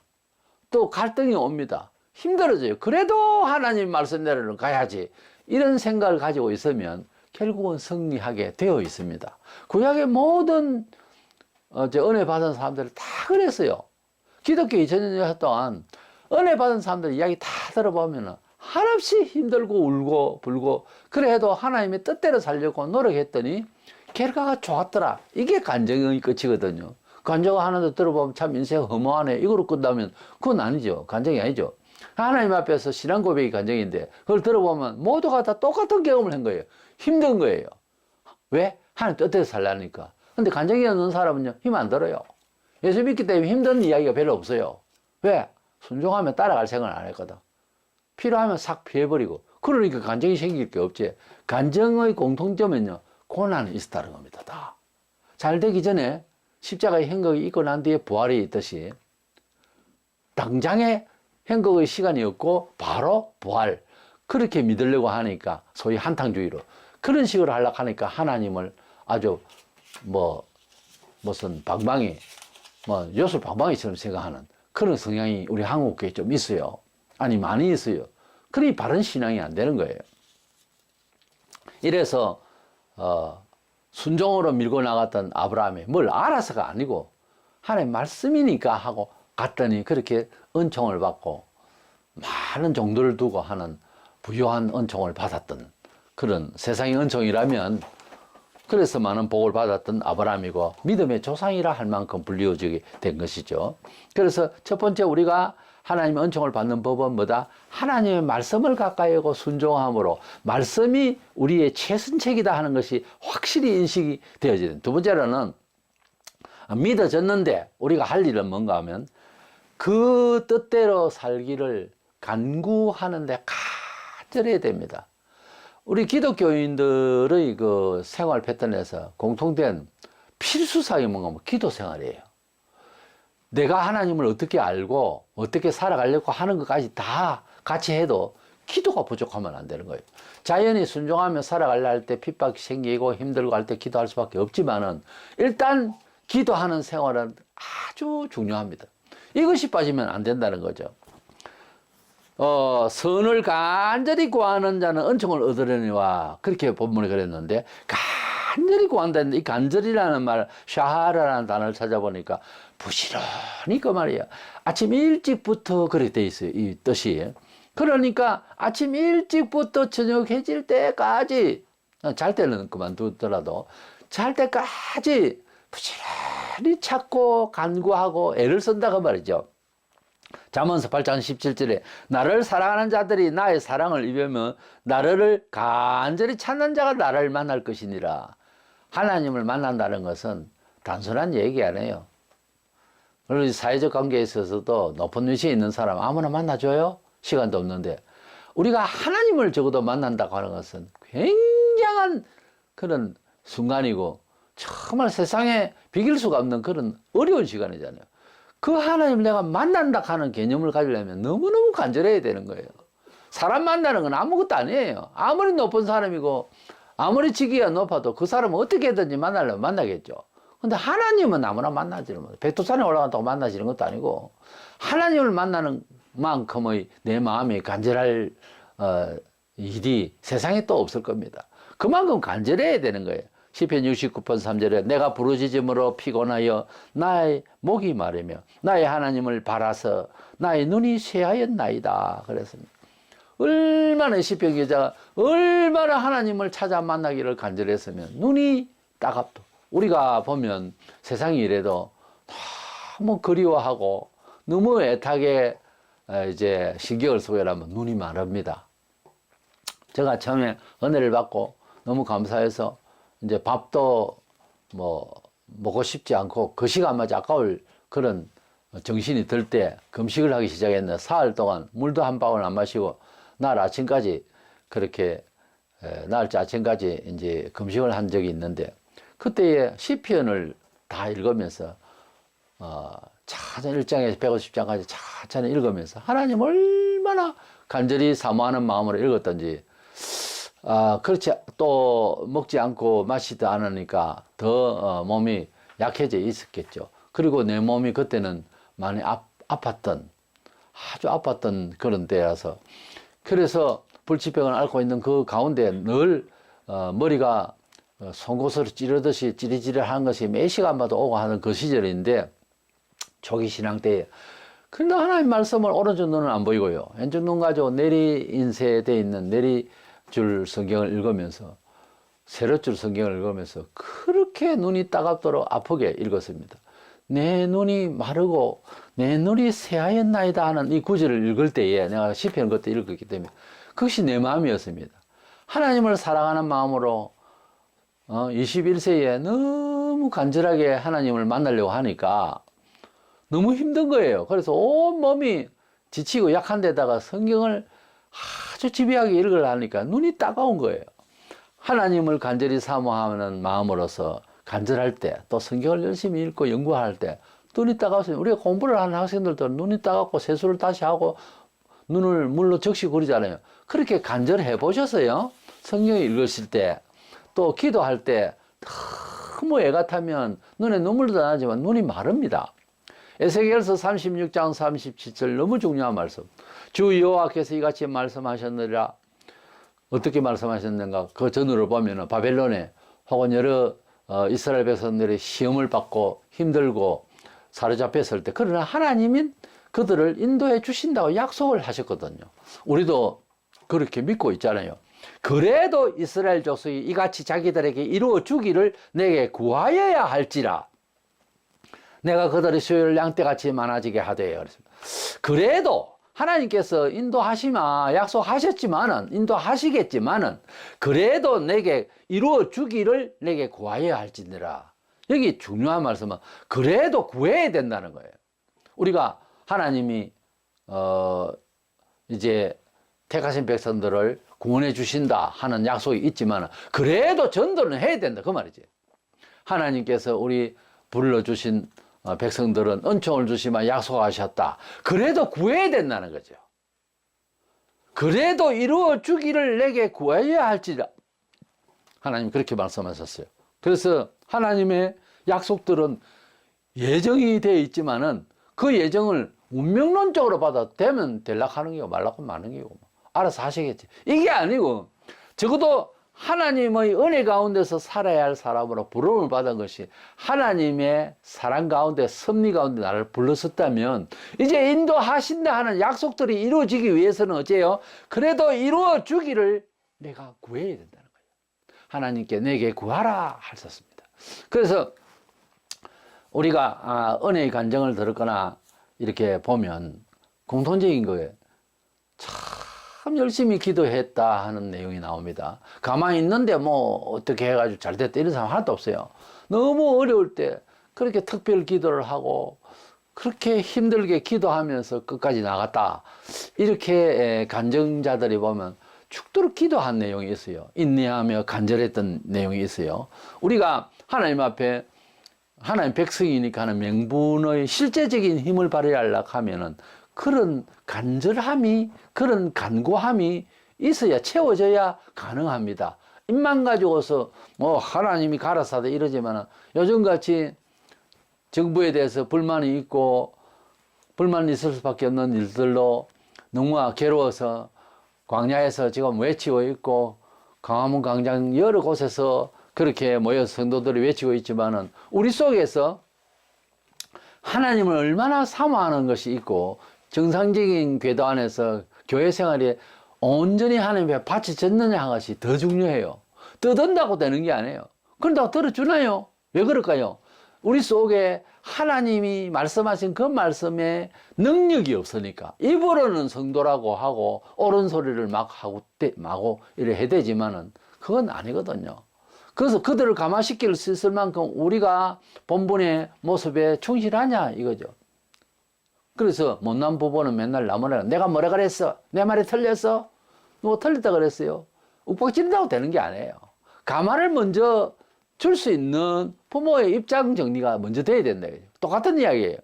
또 갈등이 옵니다. 힘들어져요. 그래도 하나님 말씀대로는 가야지 이런 생각을 가지고 있으면 결국은 승리하게 되어 있습니다. 구약의 모든 은혜 받은 사람들 다 그랬어요. 기독교 2000년 동안 은혜 받은 사람들 이야기 다 들어보면 한없이 힘들고 울고 불고 그래도 하나님의 뜻대로 살려고 노력했더니 결과가 좋았더라. 이게 간증의 끝이거든요. 간증 하나도 들어보면 참 인생 허무하네 이거로 끝나면 그건 아니죠. 간증이 아니죠. 하나님 앞에서 신앙 고백이 간증인데 그걸 들어보면 모두가 다 똑같은 경험을 한 거예요. 힘든 거예요. 왜? 하나님 뜻대로 살라니까. 근데 간증이 없는 사람은요 힘 안 들어요. 예수 믿기 때문에 힘든 이야기가 별로 없어요. 왜? 순종하면 따라갈 생각을 안 했거든. 필요하면 싹 피해버리고 그러니까 간증이 생길 게 없지. 간증의 공통점은요 고난이 있었다는 겁니다. 다. 잘 되기 전에 십자가의 행각이 있고 난 뒤에 부활이 있듯이 당장에 행각의 시간이 없고 바로 부활 그렇게 믿으려고 하니까 소위 한탕주의로 그런 식으로 하려고 하니까 하나님을 아주 무슨 방방이 요술 방방이처럼 생각하는 그런 성향이 우리 한국교회에 좀 있어요. 아니 많이 있어요. 그러니 바른 신앙이 안 되는 거예요. 이래서 순종으로 밀고 나갔던 아브라함이 뭘 알아서가 아니고 하나님 말씀이니까 하고 갔더니 그렇게 은총을 받고 많은 종들을 두고 하는 부유한 은총을 받았던 그런 세상의 은총이라면 그래서 많은 복을 받았던 아브라함이고 믿음의 조상이라 할 만큼 불리워지게 된 것이죠. 그래서 첫 번째 우리가 하나님의 은총을 받는 법은 뭐다? 하나님의 말씀을 가까이 하고 순종함으로 말씀이 우리의 최선책이다 하는 것이 확실히 인식이 되어져야 된다. 두 번째로는 믿어졌는데 우리가 할 일은 뭔가 하면 그 뜻대로 살기를 간구하는데 간절해야 됩니다. 우리 기독교인들의 그 생활 패턴에서 공통된 필수사항이 뭔가 하면 기도 생활이에요. 내가 하나님을 어떻게 알고 어떻게 살아가려고 하는 것까지 다 같이 해도 기도가 부족하면 안 되는 거예요. 자연히 순종하며 살아가려 할 때 핍박이 생기고 힘들고 할 때 기도할 수밖에 없지만은 일단 기도하는 생활은 아주 중요합니다. 이것이 빠지면 안 된다는 거죠. 선을 간절히 구하는 자는 은총을 얻으려니와 그렇게 본문에 그랬는데 간절히 구한다는데 이 간절이라는 말 샤하라라는 단어를 찾아보니까 부지런히 그 말이야. 아침 일찍부터 그렇게 돼 있어요. 이 뜻이. 그러니까 아침 일찍부터 저녁 해질 때까지 잘 때는 그만두더라도 잘 때까지 부지런히 찾고 간구하고 애를 쓴다고 말이죠. 잠언서 8장 17절에 나를 사랑하는 자들이 나의 사랑을 입으면 나를 간절히 찾는 자가 나를 만날 것이니라. 하나님을 만난다는 것은 단순한 얘기 아니에요. 그리고 사회적 관계에 있어서도 높은 위치에 있는 사람 아무나 만나줘요? 시간도 없는데 우리가 하나님을 적어도 만난다고 하는 것은 굉장한 그런 순간이고 정말 세상에 비길 수가 없는 그런 어려운 시간이잖아요. 그 하나님을 내가 만난다 하는 개념을 가지려면 너무너무 간절해야 되는 거예요. 사람 만나는 건 아무것도 아니에요. 아무리 높은 사람이고 아무리 직위가 높아도 그 사람은 어떻게든지 만나려면 만나겠죠. 근데 하나님은 아무나 만나지는 못해요. 백두산에 올라간다고 만나지는 것도 아니고 하나님을 만나는 만큼의 내 마음이 간절할 일이 세상에 또 없을 겁니다. 그만큼 간절해야 되는 거예요. 시편 69편 3절에 내가 부르짖음으로 피곤하여 나의 목이 마르며 나의 하나님을 바라서 나의 눈이 쇠하였나이다 그랬습니다. 얼마나 시편 기자가 얼마나 하나님을 찾아 만나기를 간절했으면 눈이 따갑도 우리가 보면 세상이 이래도 너무 그리워하고 너무 애타게 이제 신경을 쓰고라면 눈이 마릅니다. 제가 처음에 은혜를 받고 너무 감사해서 이제 밥도 뭐 먹고 싶지 않고 그 시간마저 아까울 그런 정신이 들 때 금식을 하기 시작했는데 사흘 동안 물도 한 방울 안 마시고 날 아침까지 그렇게 날짜 아침까지 이제 금식을 한 적이 있는데 그때에 시편을 다 읽으면서 천천히 1장에서 150장까지 천천히 읽으면서 하나님 얼마나 간절히 사모하는 마음으로 읽었던지 그렇지 또 먹지 않고 마시지 않으니까 더 몸이 약해져 있었겠죠. 그리고 내 몸이 그때는 많이 아팠던 아주 아팠던 그런 때라서 그래서 불치병을 앓고 있는 그 가운데 늘 머리가 송곳으로 찌르듯이 찌릿찌릿한 것이 매 시간마다 오고 하는 그 시절인데 초기 신앙 때에 그런데 하나님 말씀을 오른쪽 눈은 안 보이고요. 왼쪽 눈 가지고 내리 인쇄되어 있는 내리줄 성경을 읽으면서 세로줄 성경을 읽으면서 그렇게 눈이 따갑도록 아프게 읽었습니다. 내 눈이 마르고 내 눈이 새하였나이다 하는 이 구절을 읽을 때에 내가 시편 그때 읽었기 때문에 그것이 내 마음이었습니다. 하나님을 사랑하는 마음으로 21세에 너무 간절하게 하나님을 만나려고 하니까 너무 힘든 거예요. 그래서 온 몸이 지치고 약한 데다가 성경을 아주 집요하게 읽으려니까 눈이 따가운 거예요. 하나님을 간절히 사모하는 마음으로서 간절할 때 또 성경을 열심히 읽고 연구할 때 눈이 따가웠어요. 우리가 공부를 하는 학생들도 눈이 따갑고 세수를 다시 하고 눈을 물로 적시고 그러잖아요. 그렇게 간절해 보셨어요? 성경 읽으실 때 또 기도할 때 너무 애가 타면 눈에 눈물도 나지만 눈이 마릅니다. 에스겔서 36장 37절 너무 중요한 말씀. 주 여호와께서 이같이 말씀하셨느니라. 어떻게 말씀하셨는가? 그 전후를 보면은 바벨론에 혹은 여러 이스라엘 백성들이 시험을 받고 힘들고 사로잡혔을 때 그러나 하나님은 그들을 인도해 주신다고 약속을 하셨거든요. 우리도 그렇게 믿고 있잖아요. 그래도 이스라엘 족속이 이같이 자기들에게 이루어 주기를 내게 구하여야 할지라. 내가 그들의 수요를 양떼같이 많아지게 하되. 그래도 하나님께서 인도하시겠지만은 그래도 내게 이루어 주기를 내게 구하여야 할지니라. 여기 중요한 말씀은 그래도 구해야 된다는 거예요. 우리가 하나님이 이제 택하신 백성들을 구원해 주신다 하는 약속이 있지만 그래도 전도는 해야 된다 그 말이지. 하나님께서 우리 불러주신 백성들은 은총을 주시면 약속하셨다. 그래도 구해야 된다는 거죠. 그래도 이루어 주기를 내게 구해야 할지라. 하나님 그렇게 말씀하셨어요. 그래서 하나님의 약속들은 예정이 되어 있지만은 그 예정을 운명론적으로 받아 되면 될락하는 게고 말라고 마는 게고 알아서 하시겠지. 이게 아니고 적어도 하나님의 은혜 가운데서 살아야 할 사람으로 부름을 받은 것이 하나님의 사랑 가운데 섭리 가운데 나를 불렀었다면 이제 인도하신다 하는 약속들이 이루어지기 위해서는 어째요? 그래도 이루어 주기를 내가 구해야 된다는 거예요. 하나님께 내게 구하라 하셨습니다. 그래서 우리가 은혜의 간증을 들었거나 이렇게 보면 공통적인 거예요. 참 열심히 기도했다 하는 내용이 나옵니다. 가만히 있는데 뭐 어떻게 해가지고 잘 됐다 이런 사람 하나도 없어요. 너무 어려울 때 그렇게 특별 기도를 하고 그렇게 힘들게 기도하면서 끝까지 나갔다. 이렇게 간증자들이 보면 죽도록 기도한 내용이 있어요. 인내하며 간절했던 내용이 있어요. 우리가 하나님 앞에 하나님 백성이니까 하는 명분의 실제적인 힘을 발휘하려고 하면은 그런 간절함이, 그런 간구함이 있어야 채워져야 가능합니다. 입만 가지고서 뭐 하나님이 가라사대 이러지만은 요즘같이 정부에 대해서 불만이 있고 불만이 있을 수밖에 없는 일들로 너무 괴로워서 광야에서 지금 외치고 있고 광화문 광장 여러 곳에서 그렇게 모여서 성도들이 외치고 있지만은 우리 속에서 하나님을 얼마나 사모하는 것이 있고 정상적인 궤도 안에서 교회 생활에 온전히 하나님께 바쳐졌느냐 하는 것이 더 중요해요. 떠든다고 되는 게 아니에요. 그런다고 들어주나요? 왜 그럴까요? 우리 속에 하나님이 말씀하신 그 말씀에 능력이 없으니까 입으로는 성도라고 하고 옳은 소리를 막 하고 이래 해야 되지만은 그건 아니거든요. 그래서 그들을 감화시킬 수 있을 만큼 우리가 본분의 모습에 충실하냐 이거죠. 그래서 못난 부부는 맨날 나무라 내가 뭐라 그랬어? 내 말이 틀렸어? 뭐 틀렸다 그랬어요? 욱박지른다고 되는 게 아니에요. 감화를 먼저 줄 수 있는 부모의 입장 정리가 먼저 돼야 된다. 똑같은 이야기예요.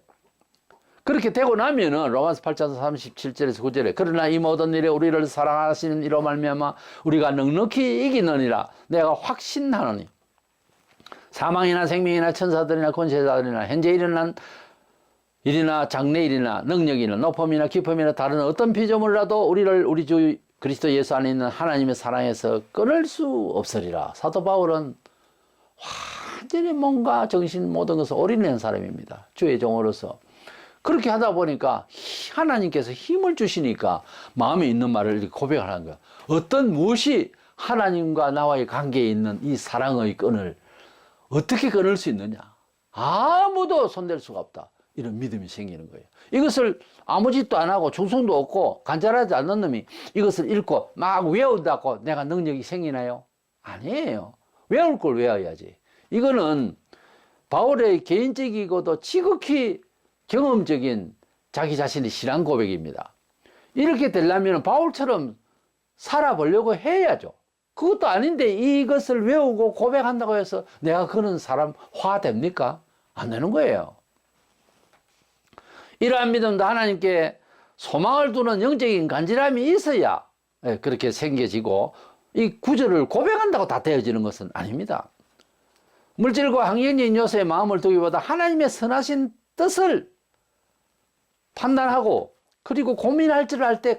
그렇게 되고 나면은 로마서 8장 37절에서 9절에 그러나 이 모든 일에 우리를 사랑하시는 이로 말미암아 우리가 넉넉히 이기느니라 내가 확신하노니 사망이나 생명이나 천사들이나 권세자들이나 현재 일어난 일이나 장래 일이나 능력이나 높음이나 깊음이나 다른 어떤 피조물이라도 우리를 우리 주 그리스도 예수 안에 있는 하나님의 사랑에서 끊을 수 없으리라. 사도 바울은 완전히 뭔가 정신 모든 것을 올인한 사람입니다. 주의 종으로서. 그렇게 하다 보니까 하나님께서 힘을 주시니까 마음에 있는 말을 이렇게 고백하는 거야. 어떤 무엇이 하나님과 나와의 관계에 있는 이 사랑의 끈을 어떻게 끊을 수 있느냐. 아무도 손댈 수가 없다. 이런 믿음이 생기는 거예요. 이것을 아무 짓도 안 하고 충성도 없고 간절하지 않는 놈이 이것을 읽고 막 외운다고 내가 능력이 생기나요? 아니에요. 외울 걸 외워야지. 이거는 바울의 개인적이고도 지극히 경험적인 자기 자신의 신앙 고백입니다. 이렇게 되려면 바울처럼 살아보려고 해야죠. 그것도 아닌데 이것을 외우고 고백한다고 해서 내가 그런 사람 화 됩니까? 안 되는 거예요. 이러한 믿음도 하나님께 소망을 두는 영적인 간절함이 있어야 그렇게 생겨지고 이 구절을 고백한다고 다 되어지는 것은 아닙니다. 물질과 환경적인 요소에 마음을 두기보다 하나님의 선하신 뜻을 판단하고 그리고 고민할 줄 알 때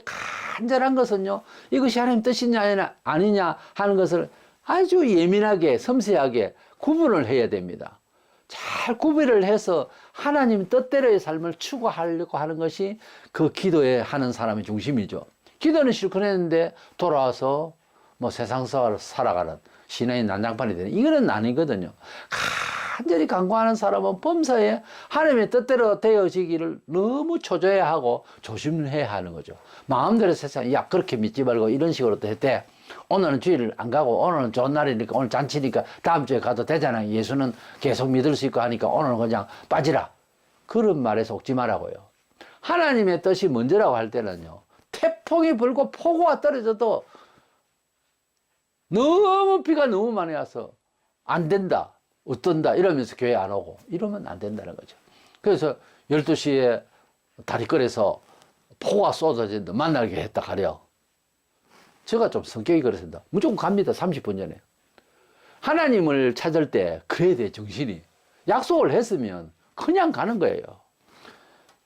간절한 것은요 이것이 하나님 뜻이냐 아니냐 하는 것을 아주 예민하게 섬세하게 구분을 해야 됩니다. 잘 구별을 해서 하나님 뜻대로의 삶을 추구하려고 하는 것이 그 기도에 하는 사람의 중심이죠. 기도는 실컷 했는데 돌아와서 뭐 세상 살아가는 신앙의 난장판이 되는 이거는 아니거든요. 간절히 간구하는 사람은 범사에 하나님의 뜻대로 되어지기를 너무 초조해하고 조심해야 하는 거죠. 마음대로 세상, 야, 그렇게 믿지 말고 이런 식으로 또 했대. 오늘은 주일을 안 가고 오늘은 좋은 날이니까 오늘 잔치니까 다음 주에 가도 되잖아. 예수는 계속 믿을 수 있고 하니까 오늘은 그냥 빠지라. 그런 말에 속지 말라고요. 하나님의 뜻이 먼저라고 할 때는요, 태풍이 불고 폭우가 떨어져도 너무 비가 너무 많이 와서 안 된다, 어떤다 이러면서 교회 안 오고 이러면 안 된다는 거죠. 그래서 12시에 다리거리에서 폭우가 쏟아진다 만나게 했다 가려. 제가 좀 성격이 그렇습니다. 무조건 갑니다. 30분 전에. 하나님을 찾을 때 그래야 돼, 정신이. 약속을 했으면 그냥 가는 거예요.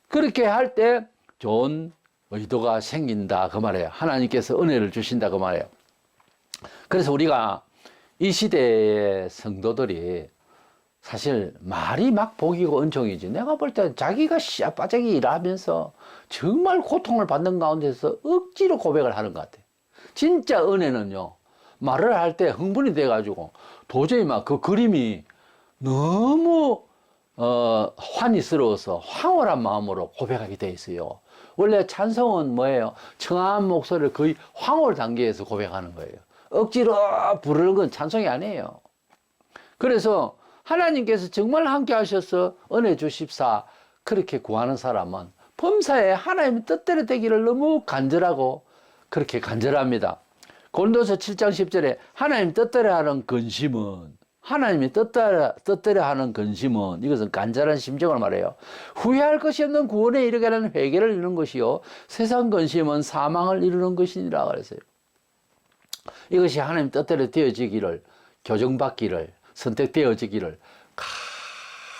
그렇게 할 때 좋은 의도가 생긴다 그 말이에요. 하나님께서 은혜를 주신다 그 말이에요. 그래서 우리가 이 시대의 성도들이 사실 말이 막 복이고 은총이지, 내가 볼 때 자기가 씨앗바짝이 일하면서 정말 고통을 받는 가운데서 억지로 고백을 하는 것 같아. 진짜 은혜는요, 말을 할 때 흥분이 돼가지고 도저히 막 그 그림이 너무 환희스러워서 황홀한 마음으로 고백하게 돼 있어요. 원래 찬송은 뭐예요? 청아한 목소리를 거의 황홀 단계에서 고백하는 거예요. 억지로 부르는 건 찬송이 아니에요. 그래서 하나님께서 정말 함께 하셔서 은혜 주십사 그렇게 구하는 사람은 범사에 하나님의 뜻대로 되기를 너무 간절하고 그렇게 간절합니다. 고린도서 7장 10절에 하나님 뜻대로 하는 근심은, 하나님의 뜻대로 하는 근심은, 이것은 간절한 심정을 말해요. 후회할 것이 없는 구원에 이르게 하는 회개를 이루는 것이요, 세상 근심은 사망을 이루는 것이니라 그랬어요. 이것이 하나님 뜻대로 되어지기를, 교정받기를, 선택되어지기를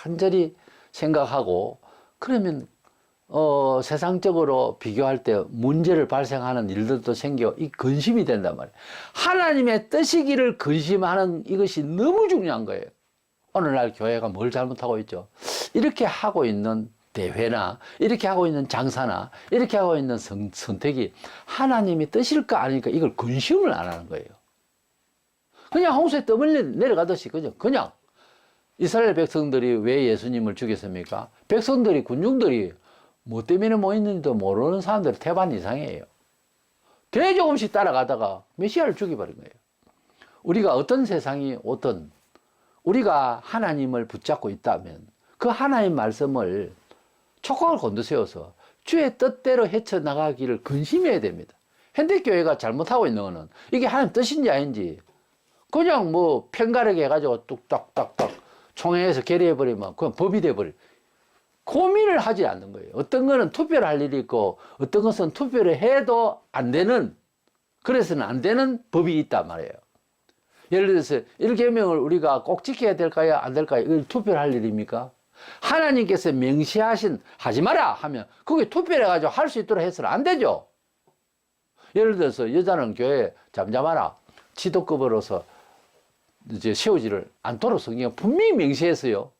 간절히 생각하고, 그러면 세상적으로 비교할 때 문제를 발생하는 일들도 생겨 이 근심이 된단 말이에요. 하나님의 뜻이기를 근심하는 이것이 너무 중요한 거예요. 오늘날 교회가 뭘 잘못하고 있죠? 이렇게 하고 있는 대회나 이렇게 하고 있는 장사나 이렇게 하고 있는 선택이 하나님의 뜻일까 아닐까, 이걸 근심을 안 하는 거예요. 그냥 홍수에 떠밀려 내려가듯이 그냥 이스라엘 백성들이 왜 예수님을 죽였습니까? 백성들이, 군중들이 뭐 때문에 모였는지도 모르는 사람들이 태반 이상이에요. 조금씩 따라가다가 메시아를 죽여버린 거예요. 우리가 어떤 세상이 오든 우리가 하나님을 붙잡고 있다면 그 하나님 말씀을 촉각을 곤두세워서 주의 뜻대로 헤쳐나가기를 근심해야 됩니다. 현대교회가 잘못하고 있는 거는 이게 하나님 뜻인지 아닌지 그냥 뭐 편가르게 해가지고 뚝딱딱딱 총회에서 결의해버리면 그건 법이 돼버려요. 고민을 하지 않는 거예요. 어떤 거는 투표를 할 일이 있고 어떤 것은 투표를 해도 안 되는, 그래서는 안 되는 법이 있단 말이에요. 예를 들어서 1계명을 우리가 꼭 지켜야 될까요? 안 될까요? 이걸 투표를 할 일입니까? 하나님께서 명시하신 하지 마라 하면 그게 투표를 해가지고 할 수 있도록 해서는 안 되죠. 예를 들어서 여자는 교회에 잠잠하라, 지도급으로서 이제 세우지를 않도록 성경이 분명히 명시했어요.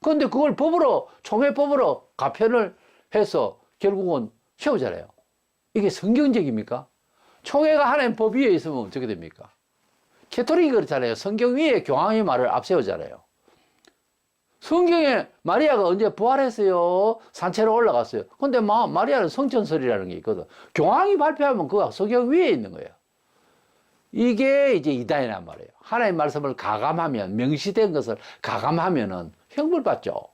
그런데 그걸 법으로, 총회법으로 가편을 해서 결국은 세우잖아요. 이게 성경적입니까? 총회가 하나님 법 위에 있으면 어떻게 됩니까? 캐토릭이 그렇잖아요. 성경 위에 교황의 말을 앞세우잖아요. 성경에 마리아가 언제 부활했어요? 산채로 올라갔어요. 근데 마리아는 성천설이라는 게 있거든. 교황이 발표하면 그거 성경 위에 있는 거예요. 이게 이제 이단이란 말이에요. 하나님 말씀을 가감하면, 명시된 것을 가감하면은 형벌 받죠.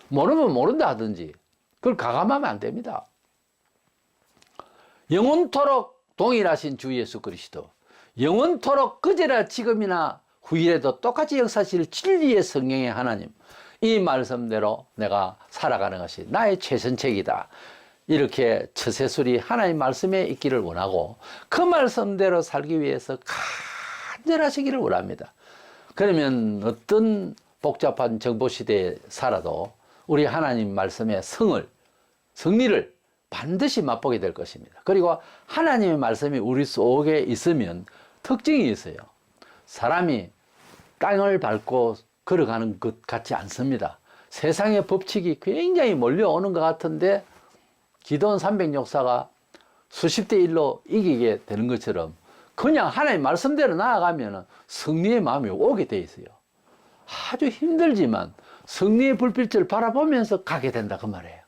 모르면 모른다 하든지 그걸 가감하면 안 됩니다. 영원토록 동일하신 주 예수 그리스도, 영원토록 그제나 지금이나 후일에도 똑같이 역사하실 진리의 성령의 하나님, 이 말씀대로 내가 살아가는 것이 나의 최선책이다. 이렇게 처세술이 하나님 말씀에 있기를 원하고 그 말씀대로 살기 위해서 간절하시기를 원합니다. 그러면 어떤 복잡한 정보시대에 살아도 우리 하나님 말씀의 성리를 반드시 맛보게 될 것입니다. 그리고 하나님의 말씀이 우리 속에 있으면 특징이 있어요. 사람이 땅을 밟고 걸어가는 것 같지 않습니다. 세상의 법칙이 굉장히 몰려오는 것 같은데 기도원 300역사가 수십 대 1로 이기게 되는 것처럼 그냥 하나님 말씀대로 나아가면 승리의 마음이 오게 돼 있어요. 아주 힘들지만 성령의 불빛을 바라보면서 가게 된다 그 말이에요.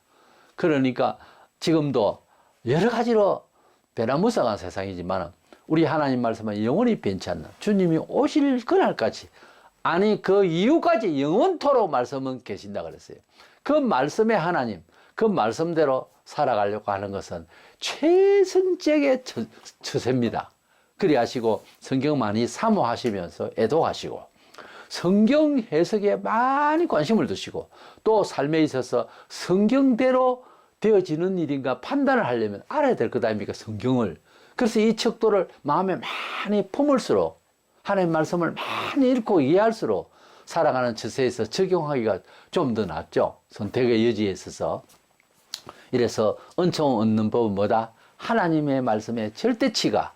그러니까 지금도 여러 가지로 변화무쌍한 세상이지만 우리 하나님 말씀은 영원히 변치 않는 주님이 오실 그날까지, 아니 그 이후까지 영원토록 말씀은 계신다 그랬어요. 그 말씀의 하나님, 그 말씀대로 살아가려고 하는 것은 최선책의 처세입니다. 그리 하시고 성경 많이 사모하시면서 애독하시고 성경 해석에 많이 관심을 두시고 또 삶에 있어서 성경대로 되어지는 일인가 판단을 하려면 알아야 될 것 아닙니까? 성경을. 그래서 이 척도를 마음에 많이 품을수록 하나님의 말씀을 많이 읽고 이해할수록 살아가는 처세에서 적용하기가 좀 더 낫죠. 선택의 여지에 있어서. 이래서 은총 얻는 법은 뭐다? 하나님의 말씀의 절대치가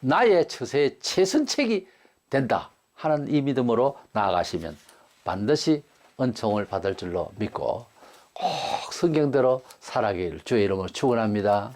나의 처세의 최선책이 된다 하는 이 믿음으로 나아가시면 반드시 은총을 받을 줄로 믿고 꼭 성경대로 살아가기를 주의 이름으로 축원합니다.